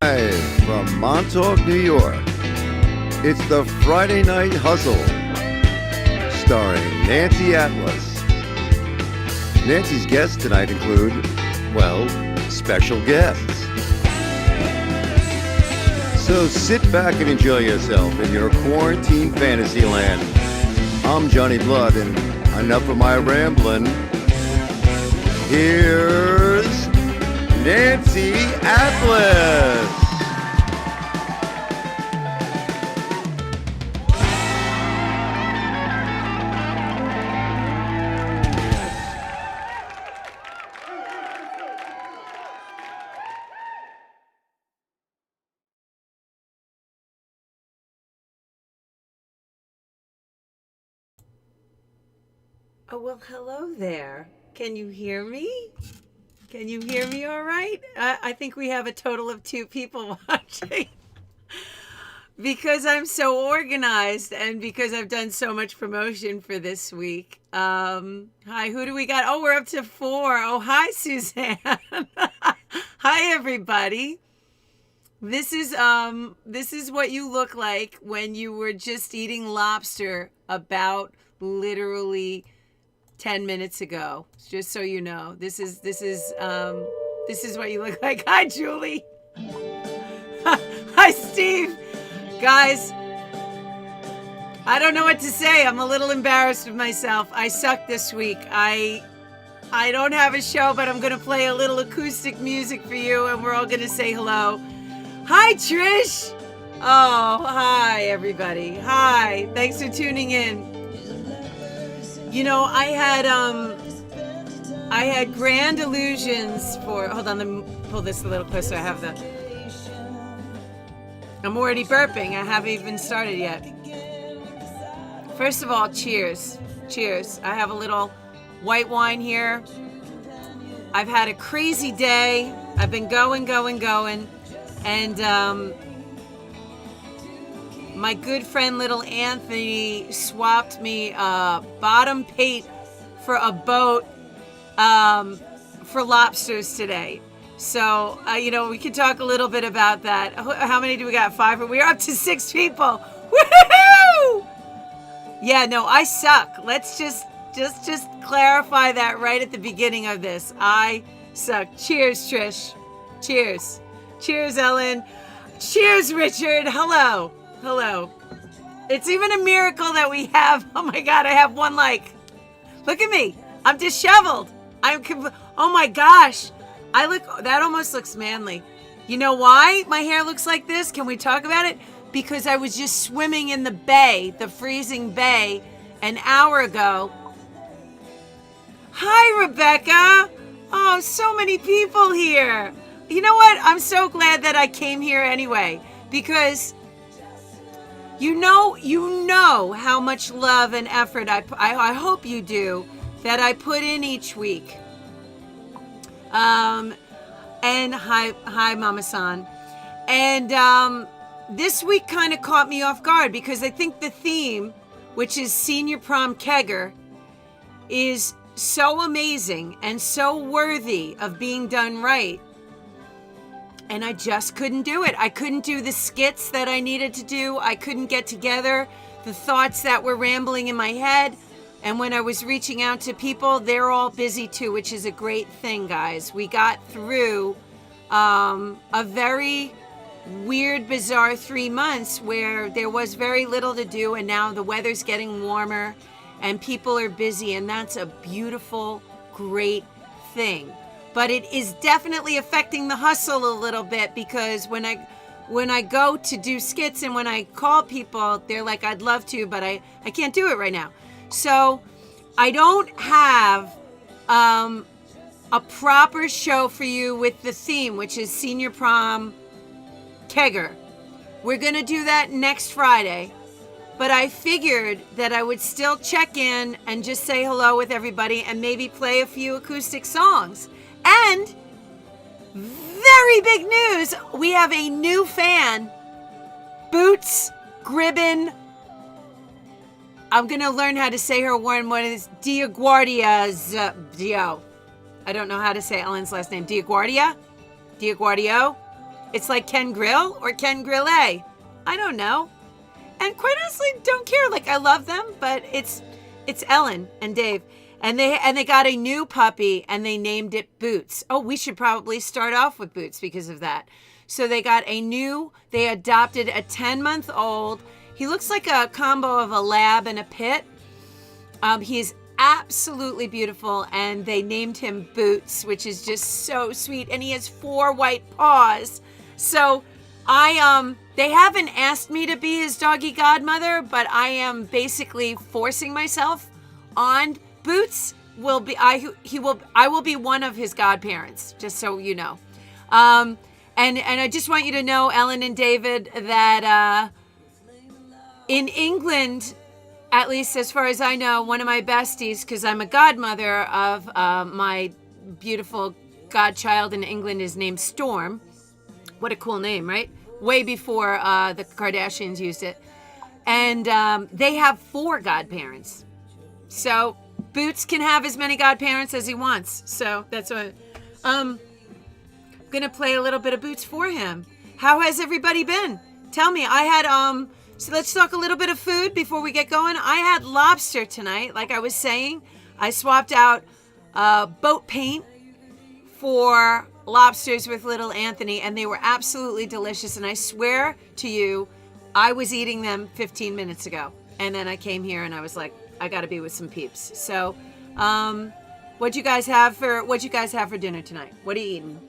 Live from Montauk, New York, it's the Friday Night Hustle, starring Nancy Atlas. Nancy's guests tonight include, well, special guests. So sit back and enjoy yourself in your quarantine fantasy land. I'm Johnny Blood, and enough of my rambling. Here's Nancy Atlas. Oh, well, hello there. Can you hear me? Can you hear me all right? I think we have a total of 2 people watching. Because I'm so organized and because I've done so much promotion for this week. Hi, who do we got? Oh, we're up to 4. Oh, hi, Suzanne. Hi, everybody. This is what you look like when you were just eating lobster about literally 10 minutes ago, just so you know. This is what you look like. Hi, Julie. Hi, Steve. Guys, I don't know what to say. I'm a little embarrassed of myself. I suck this week. I don't have a show, but I'm going to play a little acoustic music for you, and we're all going to say hello. Hi, Trish. Oh, hi, everybody. Hi. Thanks for tuning in. You know, I had grand illusions for, hold on, let me pull this a little closer. I'm already burping. I haven't even started yet. First of all, cheers. Cheers. I have a little white wine here. I've had a crazy day. I've been going. And my good friend little Anthony swapped me a bottom pate for a boat for lobsters today. So, we could talk a little bit about that. How many do we got? 5? We're up to 6 people. Woohoo! Yeah, no, I suck. Let's just clarify that right at the beginning of this. I suck. Cheers, Trish. Cheers. Cheers, Ellen. Cheers, Richard. Hello. It's even a miracle that we have. Oh my God, I have 1 like. Look at me. I'm disheveled. Oh my gosh. That almost looks manly. You know why my hair looks like this? Can we talk about it? Because I was just swimming in the bay, the freezing bay, an hour ago. Hi, Rebecca. Oh, so many people here. You know what? I'm so glad that I came here anyway, because you know how much love and effort I hope you do that I put in each week. And hi, Mama San. And this week kind of caught me off guard because I think the theme, which is Senior Prom Kegger, is so amazing and so worthy of being done right. And I just couldn't do it. I couldn't do the skits that I needed to do. I couldn't get together the thoughts that were rambling in my head. And when I was reaching out to people, they're all busy too, which is a great thing, guys. We got through a very weird, bizarre 3 months where there was very little to do. And now the weather's getting warmer and people are busy. And that's a beautiful, great thing. But it is definitely affecting the hustle a little bit, because when I go to do skits and when I call people, they're like, I'd love to, but I can't do it right now. So I don't have a proper show for you with the theme, which is Senior Prom Kegger. We're going to do that next Friday. But I figured that I would still check in and just say hello with everybody and maybe play a few acoustic songs. And very big news, we have a new fan, Boots Gribbon. I'm going to learn how to say her one. What is Diaguardia's Dio? I don't know how to say Ellen's last name. Diaguardia? It's like Ken Grill or Ken Grille. I don't know. And quite honestly, don't care. Like, I love them, but it's Ellen and Dave. And they got a new puppy and they named it Boots. Oh, we should probably start off with Boots because of that. So they adopted a 10-month-old. He looks like a combo of a lab and a pit. He's absolutely beautiful, and they named him Boots, which is just so sweet. And he has 4 white paws. So they haven't asked me to be his doggy godmother, but I am basically forcing myself on Boots. I will be one of his godparents, just so you know. And I just want you to know, Ellen and David, that in England, at least as far as I know, one of my besties, because I'm a godmother of my beautiful godchild in England, is named Storm. What a cool name, right? Way before the Kardashians used it. And they have 4 godparents. So Boots can have as many godparents as he wants. So that's what I'm going to play a little bit of Boots for him. How has everybody been? Tell me. I had so let's talk a little bit of food before we get going. I had lobster tonight, like I was saying. I swapped out boat paint for lobsters with little Anthony, and they were absolutely delicious. And I swear to you, I was eating them 15 minutes ago. And then I came here and I was like, I got to be with some peeps. So, what'd you guys have for dinner tonight? What are you eating?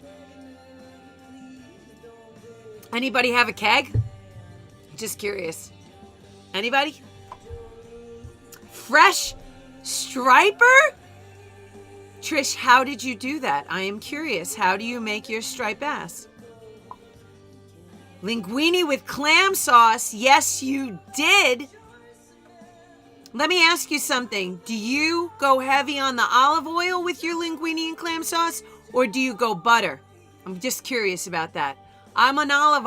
Anybody have a keg? Just curious. Anybody? Fresh striper? Trish, how did you do that? I am curious. How do you make your striped bass? Linguine with clam sauce. Yes, you did. Let me ask you something. Do you go heavy on the olive oil with your linguine and clam sauce, or do you go butter? I'm just curious about that. I'm an olive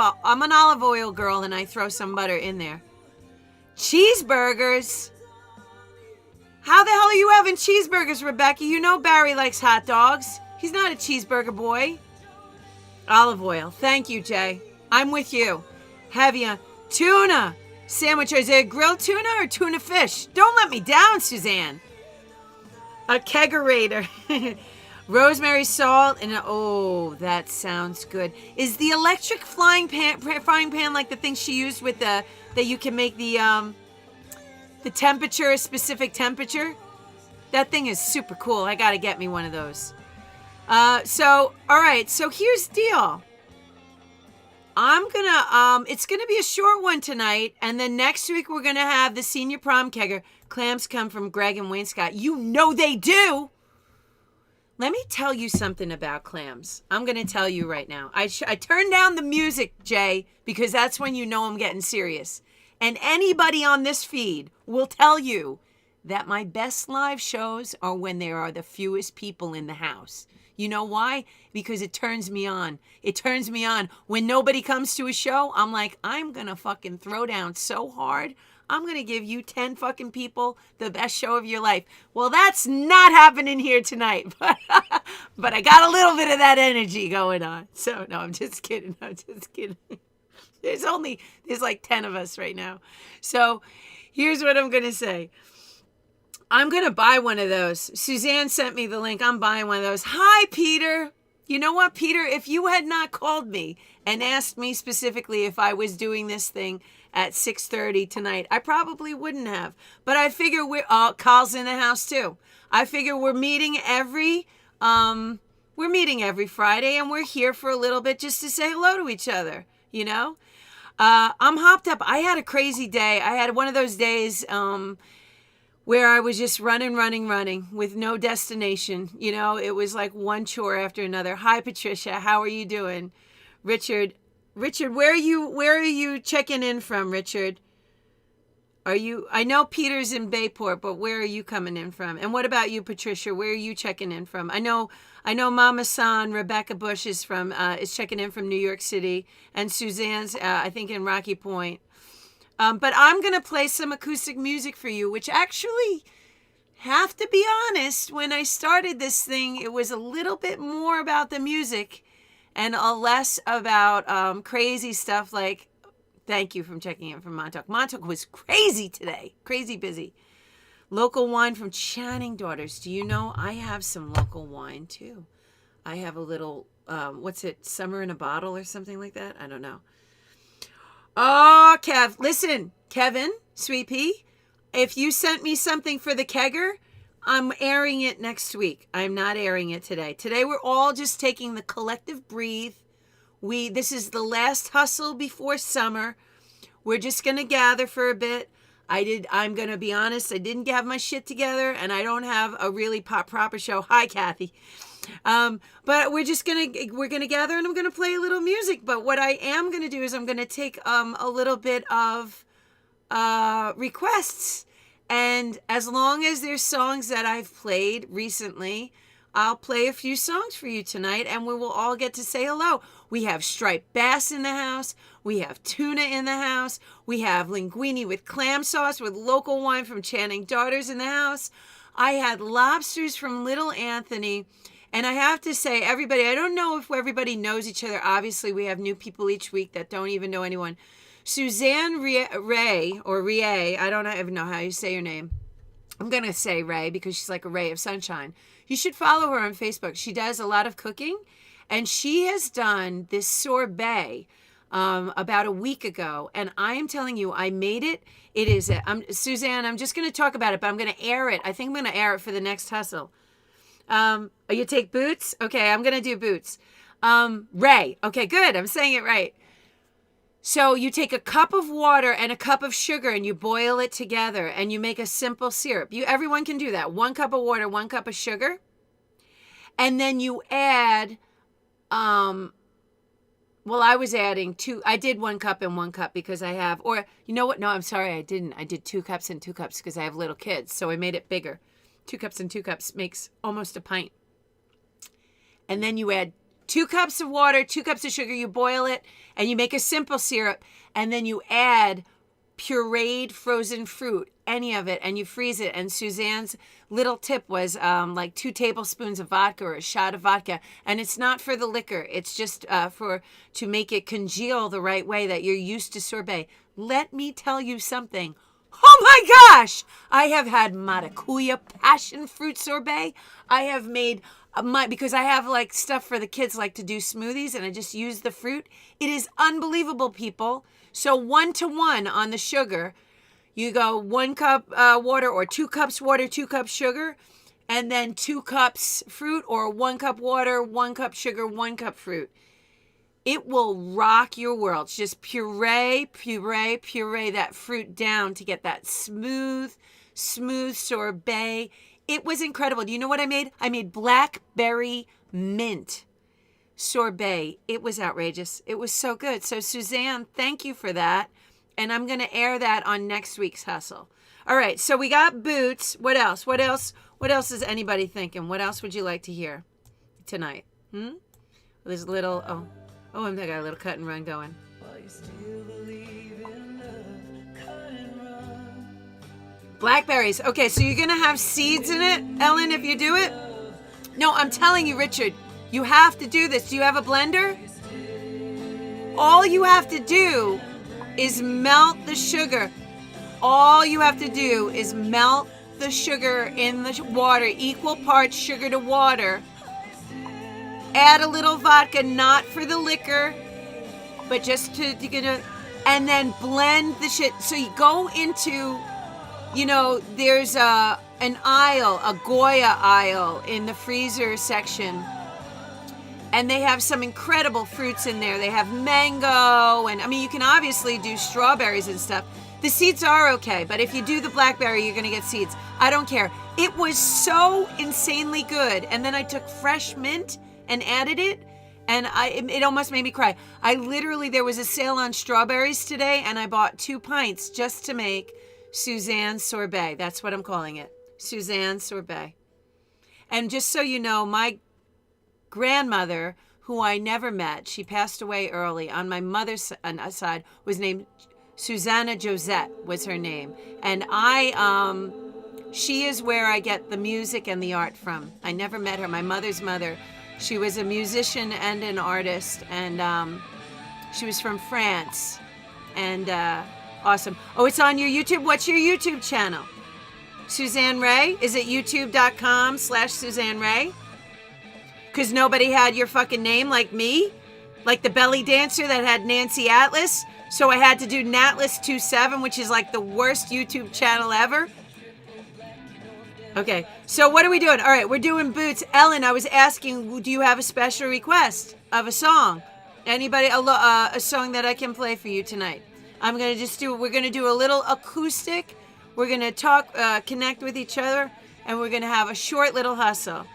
oil girl, and I throw some butter in there. Cheeseburgers. How the hell are you having cheeseburgers, Rebecca? You know Barry likes hot dogs. He's not a cheeseburger boy. Olive oil. Thank you, Jay. I'm with you. Heavy on tuna sandwich. Is it grilled tuna or tuna fish? Don't let me down, Suzanne. A kegerator. Rosemary salt, and oh, that sounds good. Is the electric frying pan like the thing she used with that you can make the temperature, a specific temperature? That thing is super cool. I gotta get me one of those. All right, so here's the deal. It's gonna be a short one tonight, and then next week we're gonna have the senior prom kegger. Clams come from Greg and Wayne Scott. You know they do. Let me tell you something about clams. I'm going to tell you right now. I turned down the music, Jay, because that's when you know I'm getting serious. And anybody on this feed will tell you that my best live shows are when there are the fewest people in the house. You know why? Because it turns me on. It turns me on. When nobody comes to a show, I'm like, I'm going to fucking throw down so hard. I'm going to give you 10 fucking people the best show of your life. Well, that's not happening here tonight. But I got a little bit of that energy going on. So, no, I'm just kidding. There's like 10 of us right now. So, here's what I'm going to say. I'm going to buy one of those. Suzanne sent me the link. I'm buying one of those. Hi, Peter. You know what, Peter? If you had not called me and asked me specifically if I was doing this thing at 6:30 tonight, I probably wouldn't have. But I figure Carl's in the house too. I figure we're meeting every Friday, and we're here for a little bit just to say hello to each other. You know, I'm hopped up. I had a crazy day. I had one of those days where I was just running with no destination. You know, it was like one chore after another. Hi, Patricia. How are you doing? Richard, where are you checking in from, Richard? I know Peter's in Bayport, but where are you coming in from? And what about you, Patricia? Where are you checking in from? I know Mama San, Rebecca Bush is checking in from New York City, and Suzanne's, I think, in Rocky Point. But I'm going to play some acoustic music for you, which actually, have to be honest, when I started this thing, it was a little bit more about the music and a less about crazy stuff like, thank you for checking in from Montauk. Montauk was crazy today, crazy busy. Local wine from Channing Daughters. Do you know I have some local wine too? I have a little, what's it, Summer in a Bottle or something like that? I don't know. Oh, Kev, listen, Kevin, Sweet Pea, if you sent me something for the kegger, I'm airing it next week. I'm not airing it today. Today we're all just taking the collective breathe. This is the last hustle before summer. We're just going to gather for a bit. I'm going to be honest, I didn't have my shit together, and I don't have a really proper show. Hi, Kathy. But we're going to gather, and I'm going to play a little music. But what I am going to do is I'm going to take a little bit of requests. And as long as there's songs that I've played recently, I'll play a few songs for you tonight, and we will all get to say hello. We have striped bass in the house. We have tuna in the house. We have linguine with clam sauce with local wine from Channing Daughters in the house. I had lobsters from Little Anthony. And I have to say, everybody, I don't know if everybody knows each other. Obviously, we have new people each week that don't even know anyone. Suzanne Ray, or Rie, I don't even know how you say your name. I'm going to say Ray because she's like a ray of sunshine. You should follow her on Facebook. She does a lot of cooking, and she has done this sorbet about a week ago. And I am telling you, I made it. It is, Suzanne, I'm just going to talk about it, but I'm going to air it. I think I'm going to air it for the next hustle. You take boots? Okay, I'm going to do boots. Ray. Okay, good. I'm saying it right. So you take a cup of water and a cup of sugar and you boil it together and you make a simple syrup. Everyone can do that. 1 cup of water, 1 cup of sugar. And then you add, I was adding 2. I did 1 cup and 1 cup because I have, or you know what? No, I'm sorry. I didn't. I did 2 cups and 2 cups because I have little kids. So I made it bigger. 2 cups and 2 cups makes almost a pint. And then you add 2 cups of water, 2 cups of sugar, you boil it, and you make a simple syrup, and then you add pureed frozen fruit, any of it, and you freeze it. And Suzanne's little tip was like 2 tablespoons of vodka or a shot of vodka, and it's not for the liquor. It's just to make it congeal the right way that you're used to sorbet. Let me tell you something. Oh my gosh! I have had maracuya passion fruit sorbet. I have made because I have like stuff for the kids like to do smoothies, and I just use the fruit. It is unbelievable, people. So 1 to 1 on the sugar. You go 1 cup water or 2 cups water, 2 cups sugar, and then 2 cups fruit, or 1 cup water, 1 cup sugar, 1 cup fruit. It will rock your world. Just puree that fruit down to get that smooth sorbet. It was incredible. Do you know what I made? I made blackberry mint sorbet. It was outrageous. It was so good. So Suzanne, thank you for that. And I'm going to air that on next week's hustle. All right. So we got boots. What else? What else is anybody thinking? What else would you like to hear tonight? There's a little, I got a little cut and run going. Blackberries. Okay, so you're going to have seeds in it, Ellen, if you do it? No, I'm telling you, Richard, you have to do this. Do you have a blender? All you have to do is melt the sugar. All you have to do is melt the sugar in the water, equal parts sugar to water. Add a little vodka, not for the liquor, but just to get a, and then blend the shit. So you go into, there's an aisle, a Goya aisle in the freezer section, and they have some incredible fruits in there. They have mango, and you can obviously do strawberries and stuff. The seeds are okay, but if you do the blackberry, you're gonna get seeds. I don't care. It was so insanely good. And then I took fresh mint and added it, and it almost made me cry. There was a sale on strawberries today, and I bought 2 pints just to make Suzanne sorbet. That's what I'm calling it. Suzanne sorbet. And just so you know, my grandmother, who I never met, she passed away early, on my mother's side, was named Susanna Josette was her name. And she is where I get the music and the art from. I never met her. My mother's mother She was a musician and an artist, and she was from France. And awesome. Oh, it's on your YouTube. What's your YouTube channel? Suzanne Ray? Is it youtube.com/Suzanne Ray? Because nobody had your fucking name like me? Like the belly dancer that had Nancy Atlas? So I had to do Natlas27, which is like the worst YouTube channel ever. Okay, so what are we doing? All right, we're doing Boots. Ellen, I was asking, do you have a special request of a song? Anybody, a song that I can play for you tonight? We're going to do a little acoustic. We're going to talk, connect with each other, and we're going to have a short little hustle.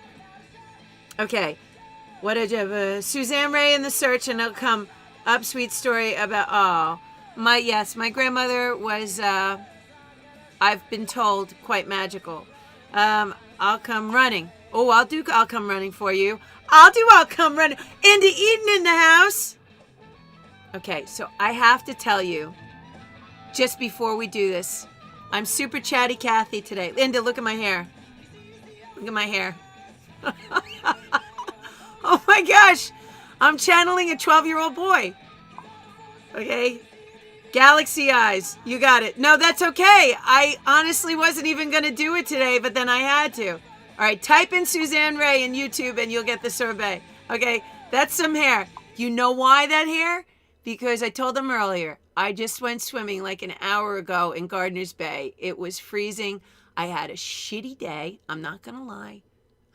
Okay, what did you have? Suzanne Ray in the Search, and it'll come up, sweet story about, my grandmother was, I've been told, quite magical. I'll come running. Oh, I'll come running for you. I'll come running. Indy Eden in the house. Okay, so I have to tell you, just before we do this, I'm super chatty Cathy today. Linda, look at my hair. Look at my hair. Oh my gosh. I'm channeling a 12-year-old boy. Okay? Galaxy eyes. You got it. No, that's okay. I honestly wasn't even going to do it today, but then I had to. All right, type in Suzanne Ray in YouTube and you'll get the survey. Okay? That's some hair. You know why that hair? Because I told them earlier, I just went swimming like an hour ago in Gardner's Bay. It was freezing. I had a shitty day. I'm not going to lie.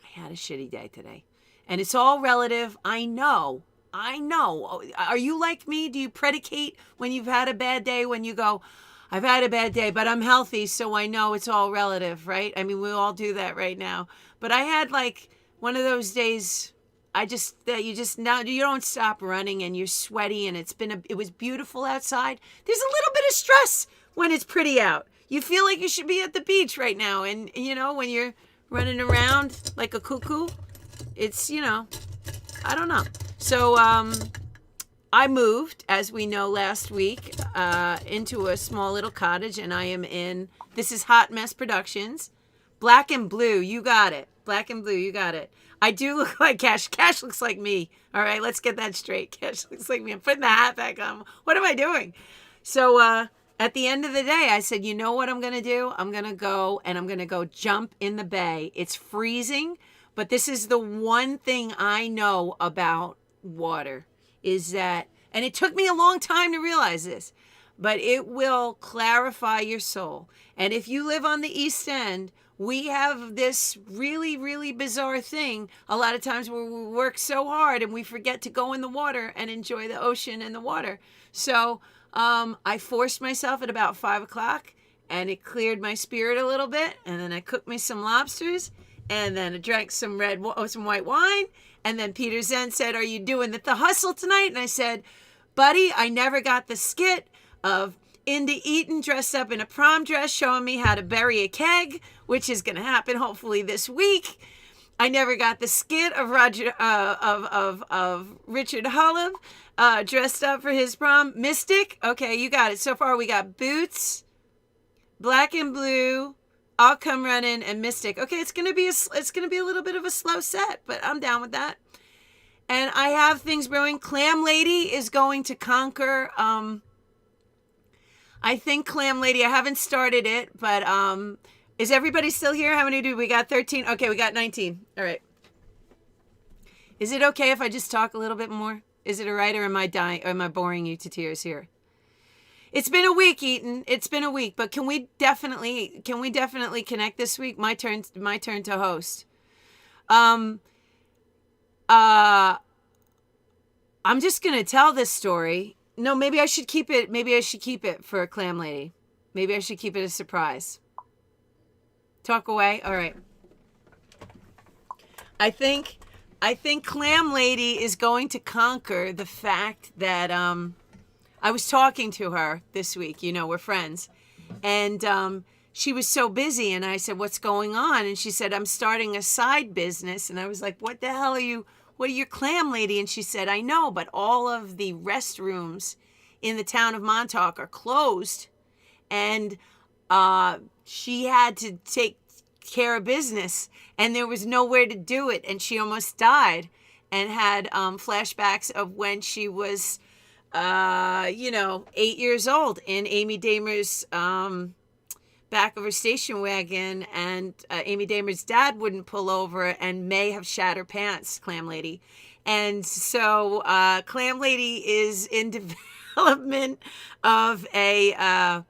I had a shitty day today. And it's all relative. I know. Are you like me? Do you predicate when you've had a bad day, when you go, I've had a bad day, but I'm healthy, so I know it's all relative, right? I mean, we all do that right now. But I had like one of those days, you don't stop running and you're sweaty and it was beautiful outside. There's a little bit of stress when it's pretty out. You feel like you should be at the beach right now. And when you're running around like a cuckoo, it's, I don't know. So I moved, as we know, last week into a small little cottage, and I am in, this is Hot Mess Productions. Black and blue, you got it. Black and blue, you got it. I do look like Cash. Cash looks like me. All right, let's get that straight. Cash looks like me. I'm putting the hat back on. What am I doing? So at the end of the day, I said, you know what I'm going to do? I'm going to go jump in the bay. It's freezing, but this is the one thing I know about water is that, and it took me a long time to realize this, but it will clarify your soul. And if you live on the East End, we have this really, really bizarre thing a lot of times where we work so hard and we forget to go in the water and enjoy the ocean and the water. So I forced myself at about 5 o'clock and it cleared my spirit a little bit. And then I cooked me some lobsters and then I drank some white wine. And then Peter Zen said, are you doing the hustle tonight? And I said, buddy, I never got the skit of Indy Eaton dressed up in a prom dress showing me how to bury a keg, which is going to happen hopefully this week. I never got the skit of Richard Hullum dressed up for his prom. Mystic, okay, you got it. So far we got Boots, Black and Blue, I'll Come Running, and Mystic. Okay, it's gonna be a little bit of a slow set, but I'm down with that. And I have things brewing. Clam Lady is going to conquer. I think Clam Lady. I haven't started it, but is everybody still here? How many do we got? 13. Okay, we got 19. All right. Is it okay if I just talk a little bit more? Is it all right, or am I dying? Or am I boring you to tears here? It's been a week, Eaton. It's been a week, but can we definitely connect this week? My turn to host. I'm just gonna tell this story. No, maybe I should keep it. Maybe I should keep it for a Clam Lady. Maybe I should keep it a surprise. Talk away. All right. I think Clam Lady is going to conquer the fact that I was talking to her this week. We're friends, and she was so busy, and I said, "What's going on?" And she said, "I'm starting a side business." And I was like, "What the hell are you? What are you, Clam Lady?" And she said, "I know, but all of the restrooms in the town of Montauk are closed, and she had to take care of business, and there was nowhere to do it, and she almost died. and had flashbacks of when she was, 8 years old in Amy Damer's back of her station wagon, and Amy Damer's dad wouldn't pull over and may have shat her pants, Clam Lady. And so Clam Lady is in development of a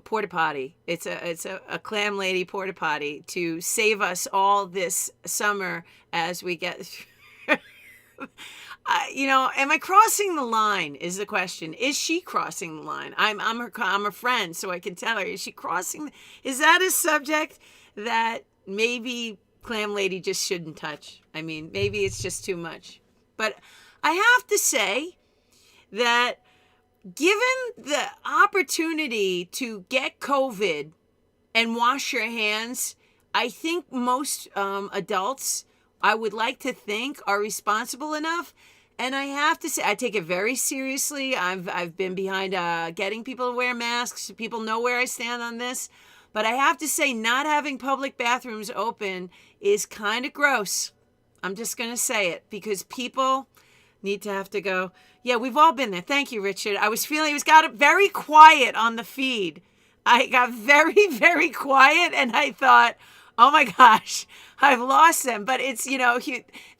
porta potty. It's a Clam Lady porta potty to save us all this summer as we get am I crossing the line is the question. Is she crossing the line? I'm a friend, so I can tell her. Is she crossing? Is that a subject that maybe Clam Lady just shouldn't touch? I mean, maybe it's just too much. But I have to say that given the opportunity to get COVID and wash your hands, I think most adults, I would like to think, are responsible enough. And I have to say, I take it very seriously. I've been behind getting people to wear masks. People know where I stand on this. But I have to say, not having public bathrooms open is kind of gross. I'm just going to say it, because people need to have to go. Yeah, we've all been there. Thank you, Richard. I was feeling it got very quiet on the feed. I got very, very quiet, and I thought, oh my gosh, I've lost them. But it's,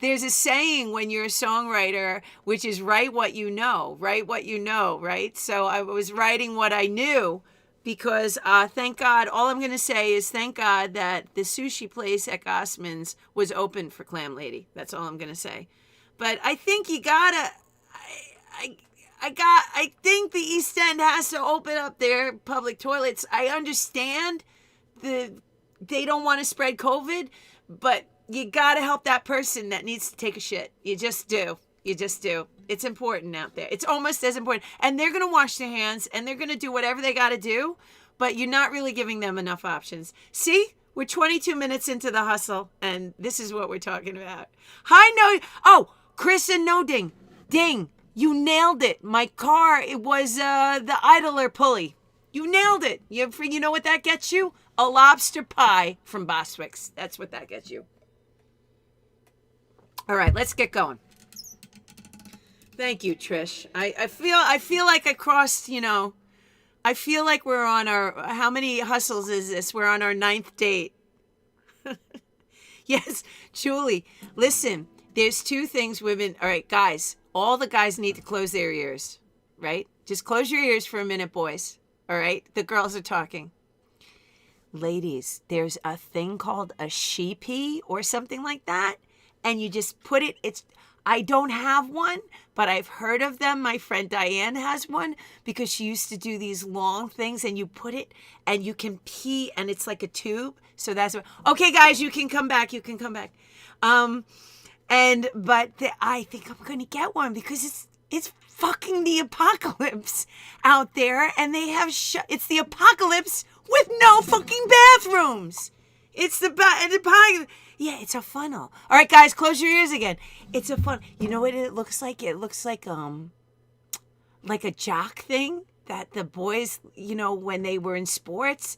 there's a saying when you're a songwriter, which is write what you know, right? So I was writing what I knew, because thank God, all I'm going to say is thank God that the sushi place at Gossman's was open for Clam Lady. That's all I'm going to say. But I think you gotta, I think the East End has to open up their public toilets. I understand they don't want to spread COVID, but you gotta help that person that needs to take a shit. You just do. It's important out there. It's almost as important. And they're gonna wash their hands and they're gonna do whatever they gotta do, but you're not really giving them enough options. See? We're 22 minutes into the hustle, and this is what we're talking about. Chris and No Ding. Ding. You nailed it. My car, it was the idler pulley. You nailed it. You know what that gets you? A lobster pie from Bostwick's. That's what that gets you. All right, let's get going. Thank you, Trish. I feel like I crossed, I feel like we're on how many hustles is this? We're on our 9th date. Yes, Julie, listen, there's 2 things women, all right, guys, all the guys need to close their ears, right? Just close your ears for a minute, boys, all right? The girls are talking. Ladies, there's a thing called a sheepy or something like that, and you just put it, I don't have one, but I've heard of them. My friend Diane has one, because she used to do these long things, and you put it and you can pee, and it's like a tube. So that's what, okay, guys, you can come back. I think I'm going to get one, because it's fucking the apocalypse out there, and they have it's the apocalypse with no fucking bathrooms. It's the apocalypse. Yeah, it's a funnel. All right, guys, close your ears again. It's a funnel. You know what it looks like? It looks like a jock thing that the boys, when they were in sports.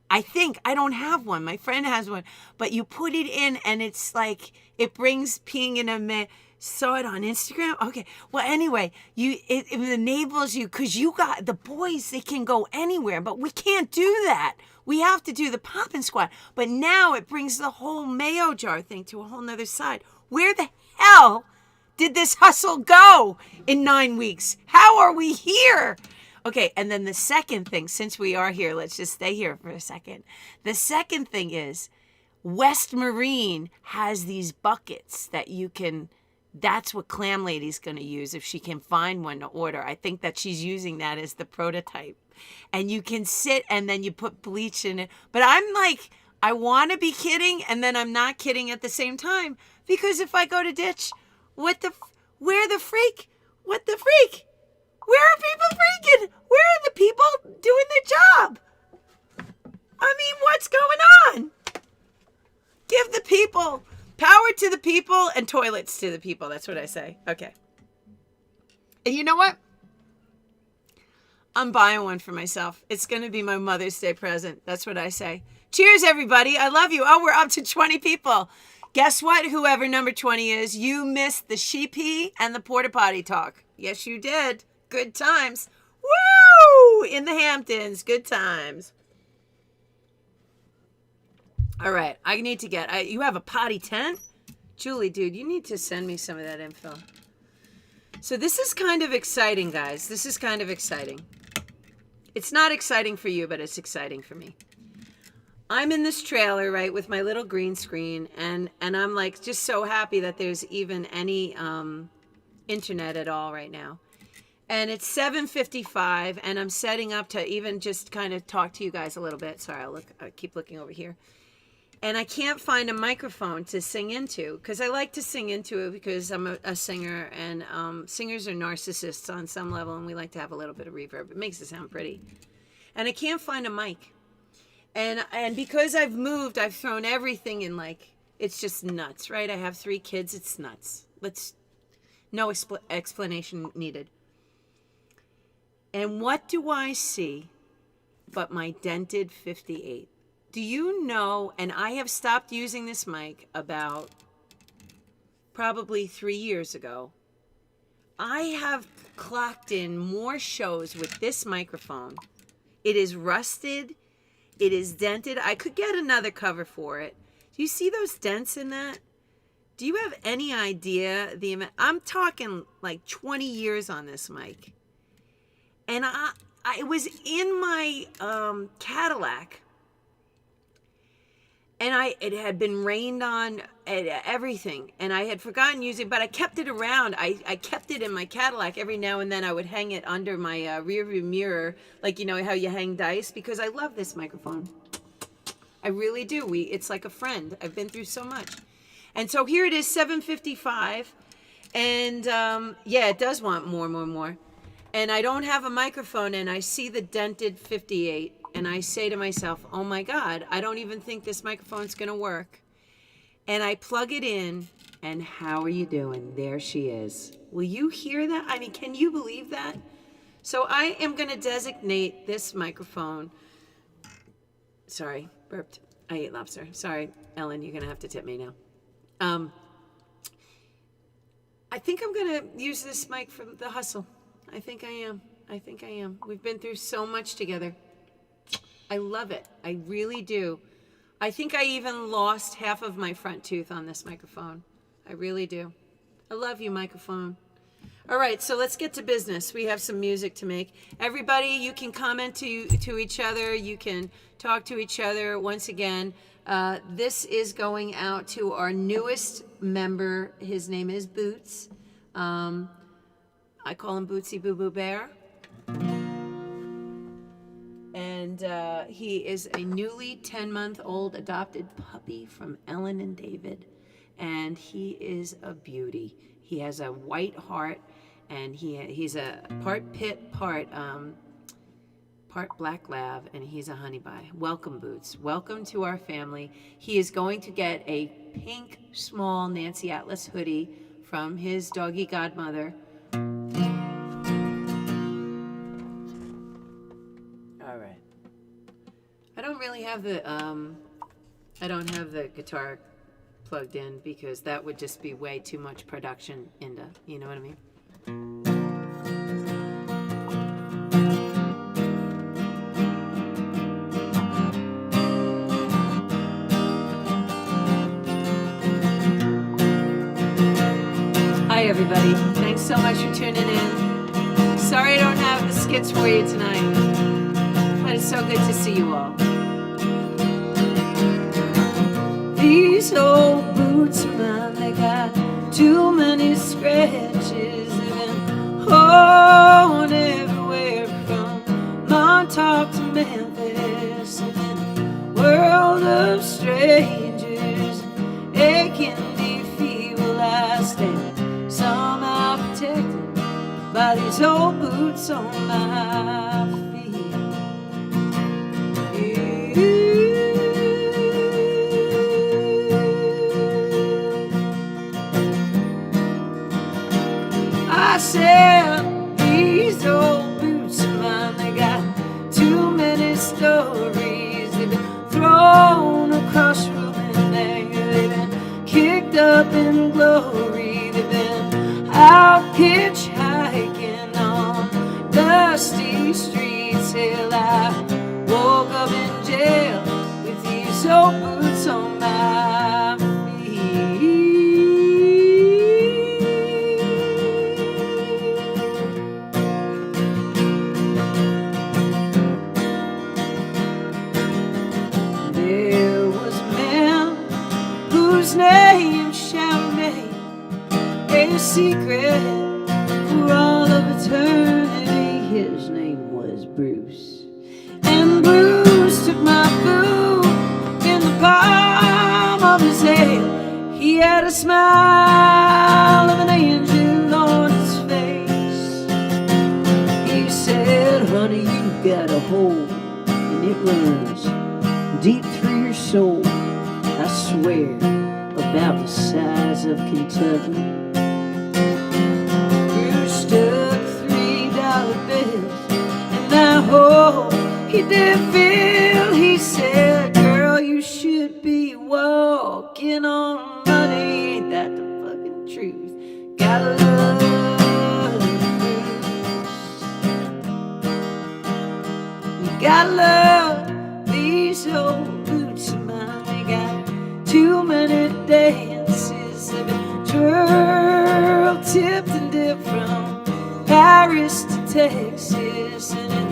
I don't have one. My friend has one. But you put it in, and it's like, it brings peeing in a man. Saw it on Instagram? Okay. Well, anyway, it enables you, because you got the boys, they can go anywhere, but we can't do that. We have to do the poppin' squat. But now it brings the whole mayo jar thing to a whole nother side. Where the hell did this hustle go in 9 weeks? How are we here? Okay, and then the second thing, since we are here, let's just stay here for a second. The second thing is West Marine has these buckets that you can, that's what Clam Lady's going to use if she can find one to order. I think that she's using that as the prototype. And you can sit and then you put bleach in it. But I'm like, I want to be kidding, and then I'm not kidding at the same time. Because if I go to ditch, where the freak? Where are people freaking? Where are the people doing their job? I mean, what's going on? Give the people, power to the people, and toilets to the people. That's what I say. Okay. And you know what? I'm buying one for myself. It's going to be my Mother's Day present. That's what I say. Cheers, everybody. I love you. Oh, we're up to 20 people. Guess what, whoever number 20 is, you missed the sheepy and the porta potty talk. Yes, you did. Good times. Woo! In the Hamptons. Good times. All right. I need to get... you have a potty tent? Julie, dude, you need to send me some of that info. So this is kind of exciting, guys. This is kind of exciting. It's not exciting for you, but it's exciting for me. I'm in this trailer, right, with my little green screen, and I'm like just so happy that there's even any internet at all right now. And it's 7:55, and I'm setting up to even just kind of talk to you guys a little bit. Sorry, I keep looking over here. And I can't find a microphone to sing into, because I like to sing into it because I'm a singer, and singers are narcissists on some level, and we like to have a little bit of reverb. It makes it sound pretty. And I can't find a mic. And because I've moved, I've thrown everything in, like, it's just nuts, right? I have 3 kids. It's nuts. No explanation needed. And what do I see but my dented 58? Do you know, and I have stopped using this mic about probably 3 years ago. I have clocked in more shows with this microphone. It is rusted. It is dented. I could get another cover for it. Do you see those dents in that? Do you have any idea the amount? I'm talking like 20 years on this mic. And I was in my Cadillac. And it had been rained on, everything. And I had forgotten using it, but I kept it around. I kept it in my Cadillac. Every now and then I would hang it under my rearview mirror, like, you know, how you hang dice, because I love this microphone. I really do. It's like a friend. I've been through so much. And so here it is, 7:55. And, yeah, it does want more. And I don't have a microphone, and I see the dented 58. And I say to myself, oh my God, I don't even think this microphone's going to work. And I plug it in, and how are you doing? There she is. Will you hear that? I mean, can you believe that? So I am going to designate this microphone. Sorry, burped. I ate lobster. Sorry, Ellen, you're going to have to tip me now. I think I'm going to use this mic for the hustle. I think I am. We've been through so much together. I love it. I really do. I think I even lost half of my front tooth on this microphone. I really do. I love you, microphone. All right, so let's get to business. We have some music to make. Everybody, you can comment to each other. You can talk to each other. Once again, this is going out to our newest member. His name is Boots. I call him Bootsy Boo Boo Bear. And he is a newly 10-month-old adopted puppy from Ellen and David. And he is a beauty. He has a white heart, and he's a part pit, part black lab, and he's a honeybie. Welcome, Boots. Welcome to our family. He is going to get a pink, small Nancy Atlas hoodie from his doggy godmother. All right. I don't really have the guitar plugged in because that would just be way too much production into, you know what I mean? Hi everybody, thanks so much for tuning in. Sorry I don't have the skits for you tonight, but it's so good to see you all. These old boots of mine, they got too many scratches. They've been worn everywhere from Montauk to Memphis. They've been a world of strangers, aching defeebleized and somehow protected by these old boots on my feet. I said, these old boots of mine, they got too many stories. They've been thrown across room and anger. They've been killed jail with these old boots on my feet. There was a man whose name shall remain a secret for all of eternity. His name was Bruce, and Bruce took my boot in the palm of his hand. He had a smile of an angel on his face. He said, honey, you got a hole, and it runs deep through your soul. I swear, about the size of Kentucky. Bruce stuck $3 bills in my hole. He did feel, he said, girl, you should be walking on money. Ain't that the fucking truth? Gotta love Bruce. You gotta love these old boots of mine. They got too many dances. They've been twirl tipped and dipped from Paris to Texas, and in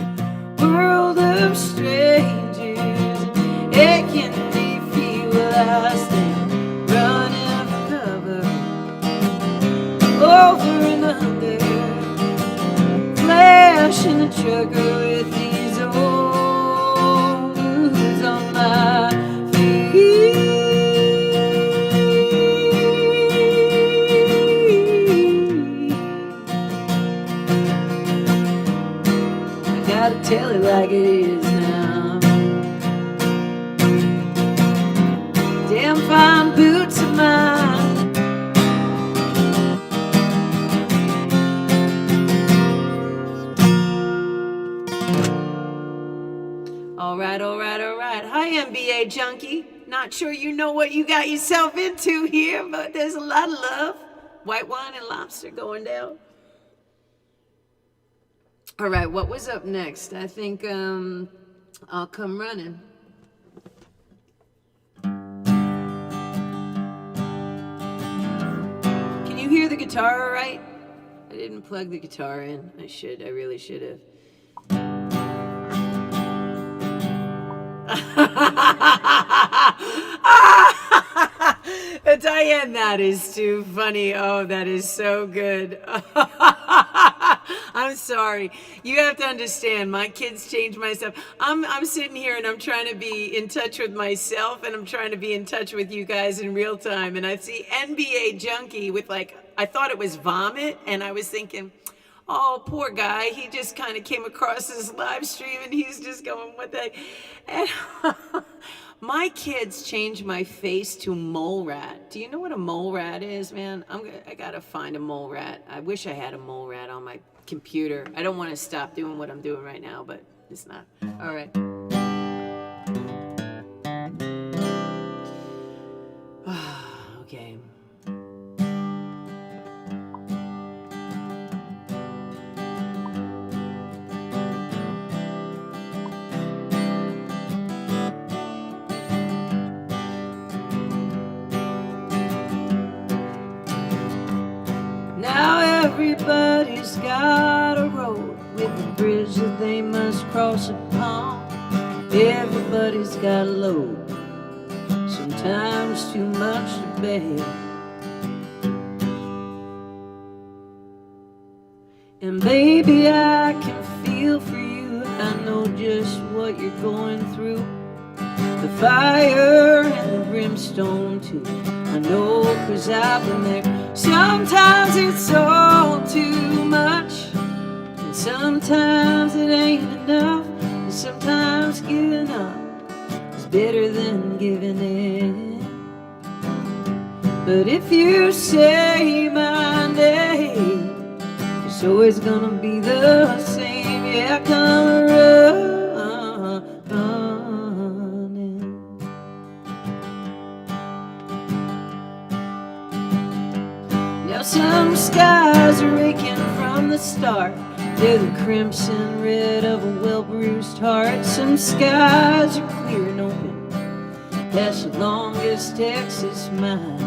a world of strangers, it can be fuelized and running for cover, over and under, flashing the trucker with these old boots on my feet. Gotta tell it like it is now. Damn fine boots of mine. All right, all right, all right. Hi, NBA junkie. Not sure you know what you got yourself into here, but there's a lot of love. White wine and lobster going down. All right, what was up next? I think I'll Come Running. Can you hear the guitar all right? I didn't plug the guitar in. I really should have. Diane, that is too funny. Oh, that is so good. I'm sorry. You have to understand, my kids changed my stuff. I'm sitting here and I'm trying to be in touch with myself, and I'm trying to be in touch with you guys in real time. And I see NBA junkie with, like, I thought it was vomit, and I was thinking, oh, poor guy. He just kind of came across this live stream and he's just going, what the heck? And my kids changed my face to mole rat. Do you know what a mole rat is, man? I gotta find a mole rat. I wish I had a mole rat on my computer. I don't want to stop doing what I'm doing right now, but it's not. All right. Okay. Now everybody's got a road with a bridge that they must cross upon. Everybody's got a load, sometimes too much to bear. And baby, I can feel for you. I know just what you're going through. The fire and the brimstone too. I know, 'cause I've been there. Sometimes it's all too much, and sometimes it ain't enough, and sometimes giving up is better than giving in. But if you say my name, it's always gonna be the same. Yeah, come running. Now some skies are aching from the start. They're the crimson red of a well bruised hearts. Some skies are clear and open. That's the longest Texas mile.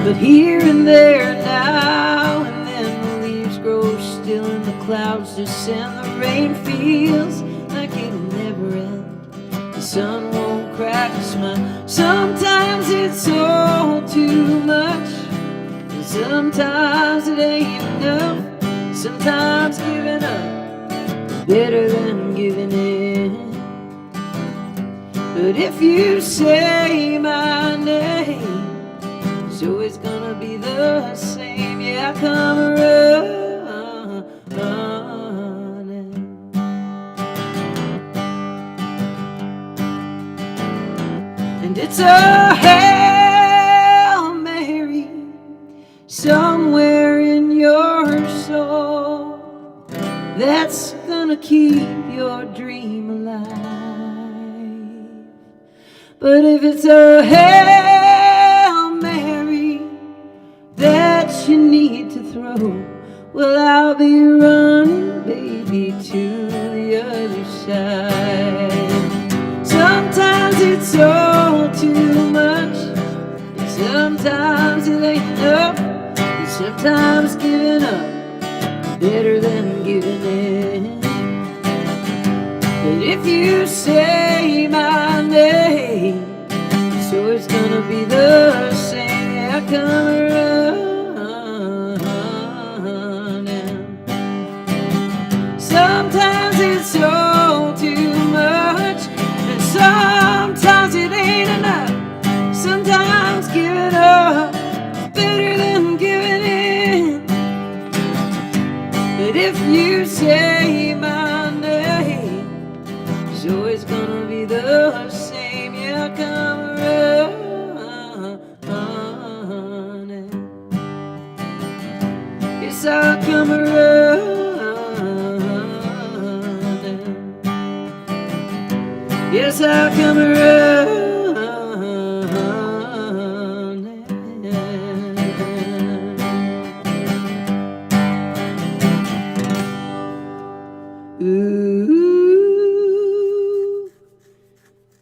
But here and there, now and then, the leaves grow still and the clouds descend. The rain feels like it'll never end. The sun won't crack a smile. Sometimes it's all too much, and sometimes it ain't enough. Sometimes giving up is better than giving in. But if you say my name, it's always gonna be the same. Yeah, I come running. And it's a Hail Mary somewhere in your soul that's gonna keep your dream alive. But if it's a Hail Mary that you need to throw, well, I'll be running, baby, to the other side. Sometimes it's all too much, and sometimes it ain't enough, and sometimes giving up is better than giving in. But if you say my name, so it's gonna be the same. Yeah, I come running. Sometimes it's all too much, and sometimes it ain't enough. Sometimes giving up is better than giving in. But if you say my name, so it's gonna be the same. Yeah, I come running. Yes, I'll come running. Yes, I'll come running. Ooh.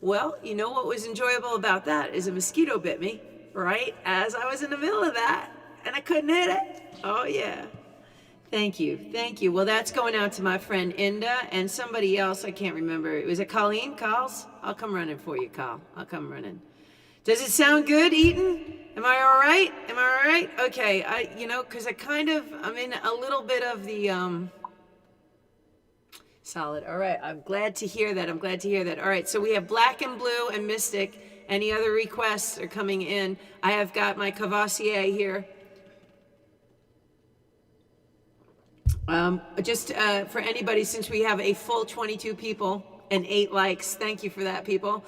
Well, you know what was enjoyable about that is a mosquito bit me right as I was in the middle of that, and I couldn't hit it. Oh, yeah. Thank you. Thank you. Well, that's going out to my friend Inda and somebody else. I can't remember. Was it Colleen? Carls? I'll come running for you, Carl. I'll come running. Does it sound good, Eaton? Am I all right? Am I all right? Okay. Because I'm in a little bit of the, solid. All right. I'm glad to hear that. All right. So we have Black and Blue and Mystic. Any other requests are coming in. I have got my Cavassier here. For anybody, since we have a full 22 people and 8 likes, thank you for that, people.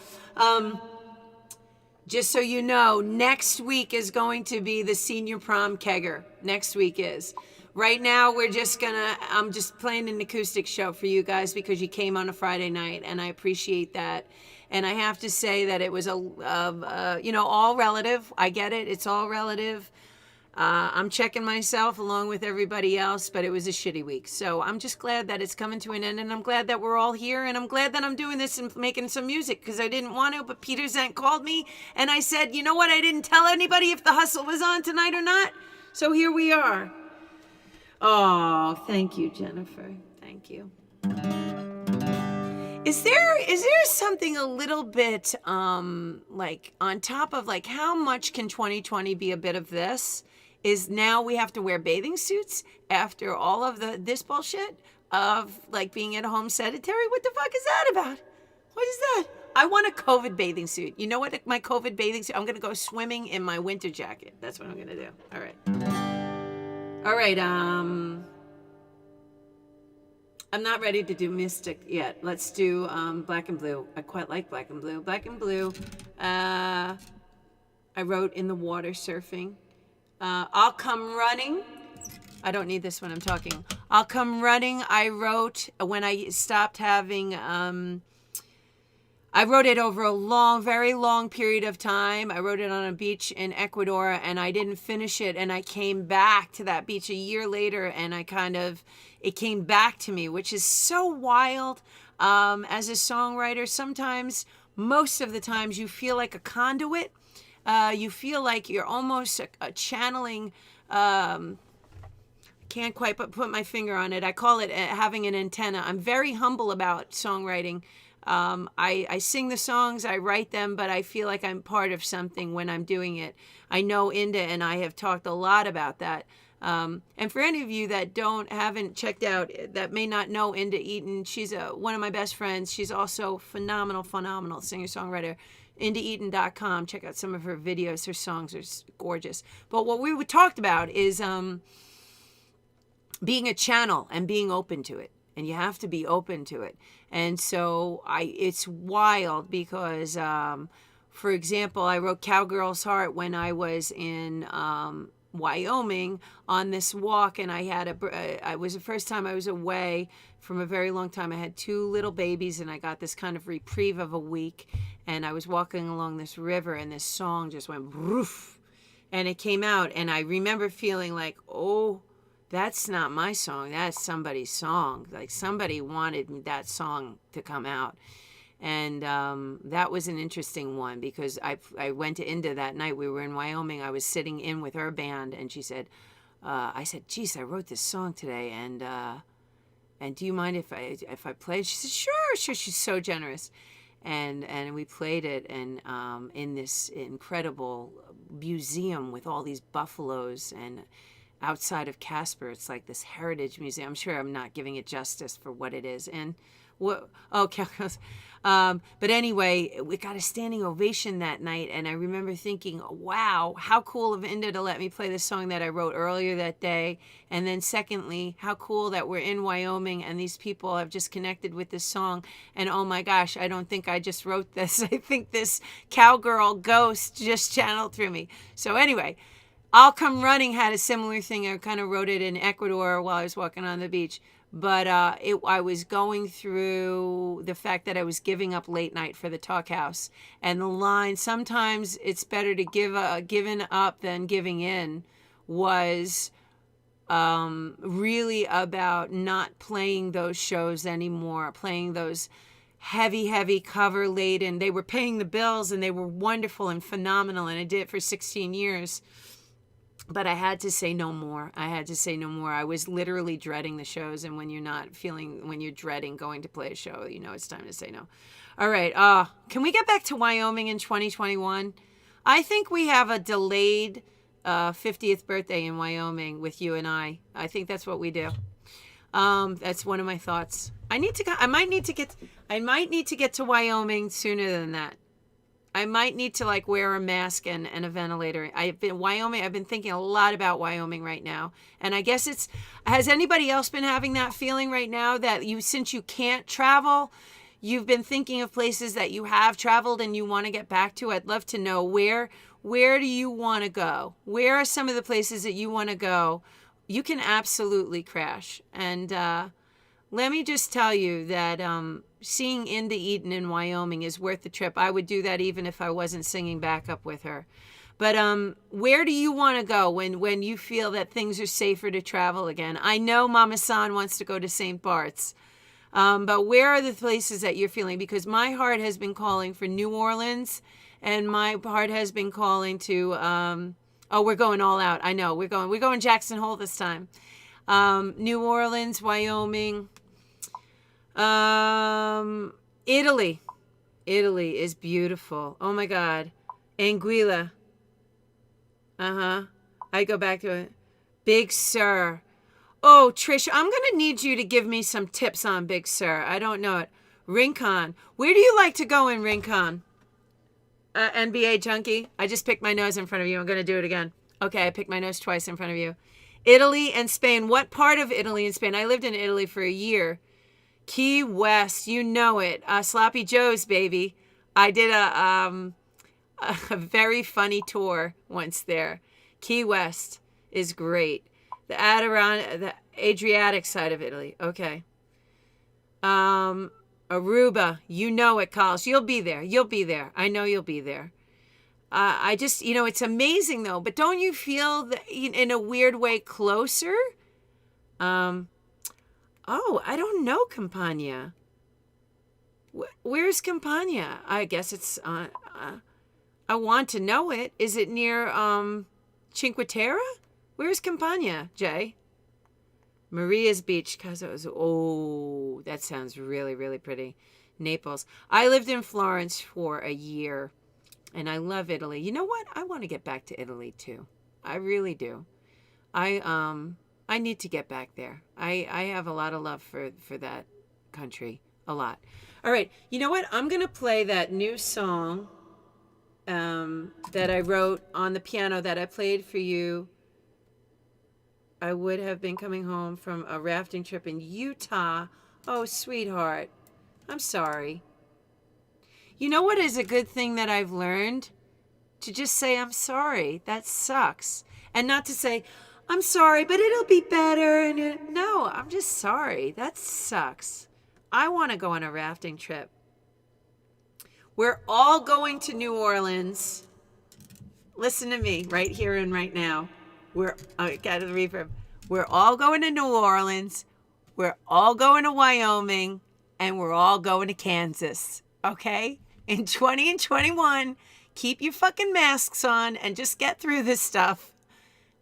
Just so you know, next week is going to be the senior prom kegger. Next week is. Right now, I'm just playing an acoustic show for you guys because you came on a Friday night, and I appreciate that. And I have to say that it was all relative. I get it. It's all relative. I'm checking myself along with everybody else, but it was a shitty week. So I'm just glad that it's coming to an end, and I'm glad that we're all here, and I'm glad that I'm doing this and making some music because I didn't want to, but Peter Zent called me, and I said, you know what? I didn't tell anybody if the hustle was on tonight or not. So here we are. Oh, thank you, Jennifer. Thank you. Is there something a little bit like on top of like how much can 2020 be a bit of this? Is now we have to wear bathing suits after all of this bullshit of like being at home sedentary? What the fuck is that about? What is that? I want a COVID bathing suit. You know what? My COVID bathing suit. I'm gonna go swimming in my winter jacket. That's what I'm gonna do. All right. I'm not ready to do Mystic yet. Let's do Black and Blue. I quite like Black and Blue. Black and Blue. I wrote in the water surfing. I'll Come Running. I don't need this when I'm talking. I'll Come Running. I wrote when I stopped having I wrote it over a very long period of time. I wrote it on a beach in Ecuador, and I didn't finish it. And I came back to that beach a year later, and it came back to me, which is so wild. As a songwriter, sometimes, most of the times, you feel like a conduit. You feel like you're almost a channeling. Can't quite put my finger on it. I call it having an antenna. I'm very humble about songwriting. I sing the songs, I write them, but I feel like I'm part of something when I'm doing it. I know Inda and I have talked a lot about that. And for any of you that haven't checked out, that may not know Inda Eaton, she's one of my best friends. She's also phenomenal singer-songwriter. IndaEaton.com. Check out some of her videos. Her songs are gorgeous. But what we talked about is being a channel and being open to it. And you have to be open to it. And so it's wild because, for example, I wrote Cowgirl's Heart when I was in Wyoming on this walk, and it was the first time I was away from a very long time. I had 2 little babies, and I got this kind of reprieve of a week, and I was walking along this river, and this song just went roof, and it came out, and I remember feeling like, oh, that's not my song. That's somebody's song. Like somebody wanted that song to come out. And that was an interesting one because I went to Inda that night. We were in Wyoming. I was sitting in with her band, and she said, I said, geez, I wrote this song today, and do you mind if I play it? She said, sure. She's so generous. And we played it, and in this incredible museum with all these buffaloes, and outside of Casper, it's like this heritage museum. I'm sure I'm not giving it justice for what it is. And but anyway, we got a standing ovation that night, and I remember thinking, wow, how cool of Inda to let me play the song that I wrote earlier that day. And then secondly, how cool that we're in Wyoming and these people have just connected with this song. And oh my gosh, I don't think I just wrote this. I think this cowgirl ghost just channeled through me. So anyway, I'll Come Running had a similar thing. I kind of wrote it in Ecuador while I was walking on the beach. But I was going through the fact that I was giving up late night for the talk house. And the line, sometimes it's better to giving up than giving in, was really about not playing those shows anymore, playing those heavy cover laden. They were paying the bills, and they were wonderful and phenomenal, and I did it for 16 years. But I had to say no more. I was literally dreading the shows. And when you're dreading going to play a show, it's time to say no. All right. Can we get back to Wyoming in 2021? I think we have a delayed 50th birthday in Wyoming with you and I. I think that's what we do. That's one of my thoughts. I might need to get to Wyoming sooner than that. I might need to wear a mask and a ventilator. I've been thinking a lot about Wyoming right now. And I guess has anybody else been having that feeling right now that since you can't travel, you've been thinking of places that you have traveled and you want to get back to? I'd love to know where do you want to go? Where are some of the places that you want to go? You can absolutely crash. And let me just tell you that seeing Inda Eaton in Wyoming is worth the trip. I would do that even if I wasn't singing backup with her. But where do you want to go when you feel that things are safer to travel again? I know Mama San wants to go to St. Bart's. But where are the places that you're feeling? Because my heart has been calling for New Orleans, and my heart has been calling to, we're going all out. I know, we're going Jackson Hole this time. New Orleans, Wyoming, Italy. Italy is beautiful. Oh my God. Anguilla. I go back to it. Big Sur. Oh, Trish, I'm going to need you to give me some tips on Big Sur. I don't know it. Rincon. Where do you like to go in Rincon? NBA junkie. I just picked my nose in front of you. I'm going to do it again. Okay, I picked my nose twice in front of you. Italy and Spain. What part of Italy and Spain? I lived in Italy for a year. Key West, you know it. Sloppy Joe's, baby. I did a very funny tour once there. Key West is great. The Adriatic side of Italy. Okay. Aruba, you know it, Carlos. You'll be there. You'll be there. I know you'll be there. I just, it's amazing though. But don't you feel that in a weird way closer? Oh, I don't know, Campania. Where's Campania? I guess it's. I want to know it. Is it near Cinque Terre? Where's Campania, Jay? Maria's Beach, because it was, that sounds really, really pretty. Naples. I lived in Florence for a year, and I love Italy. You know what? I want to get back to Italy, too. I really do. I need to get back there. I have a lot of love for that country. A lot. All right. You know what? I'm going to play that new song that I wrote on the piano that I played for you. I would have been coming home from a rafting trip in Utah. Oh, sweetheart. I'm sorry. You know what is a good thing that I've learned? To just say, I'm sorry. That sucks. And not to say, I'm sorry, but it'll be better. No, I'm just sorry. That sucks. I want to go on a rafting trip. We're all going to New Orleans. Listen to me right here and right now. Got the reverb. We're all going to New Orleans. We're all going to Wyoming. And we're all going to Kansas. Okay? In 20 and 21, keep your fucking masks on and just get through this stuff.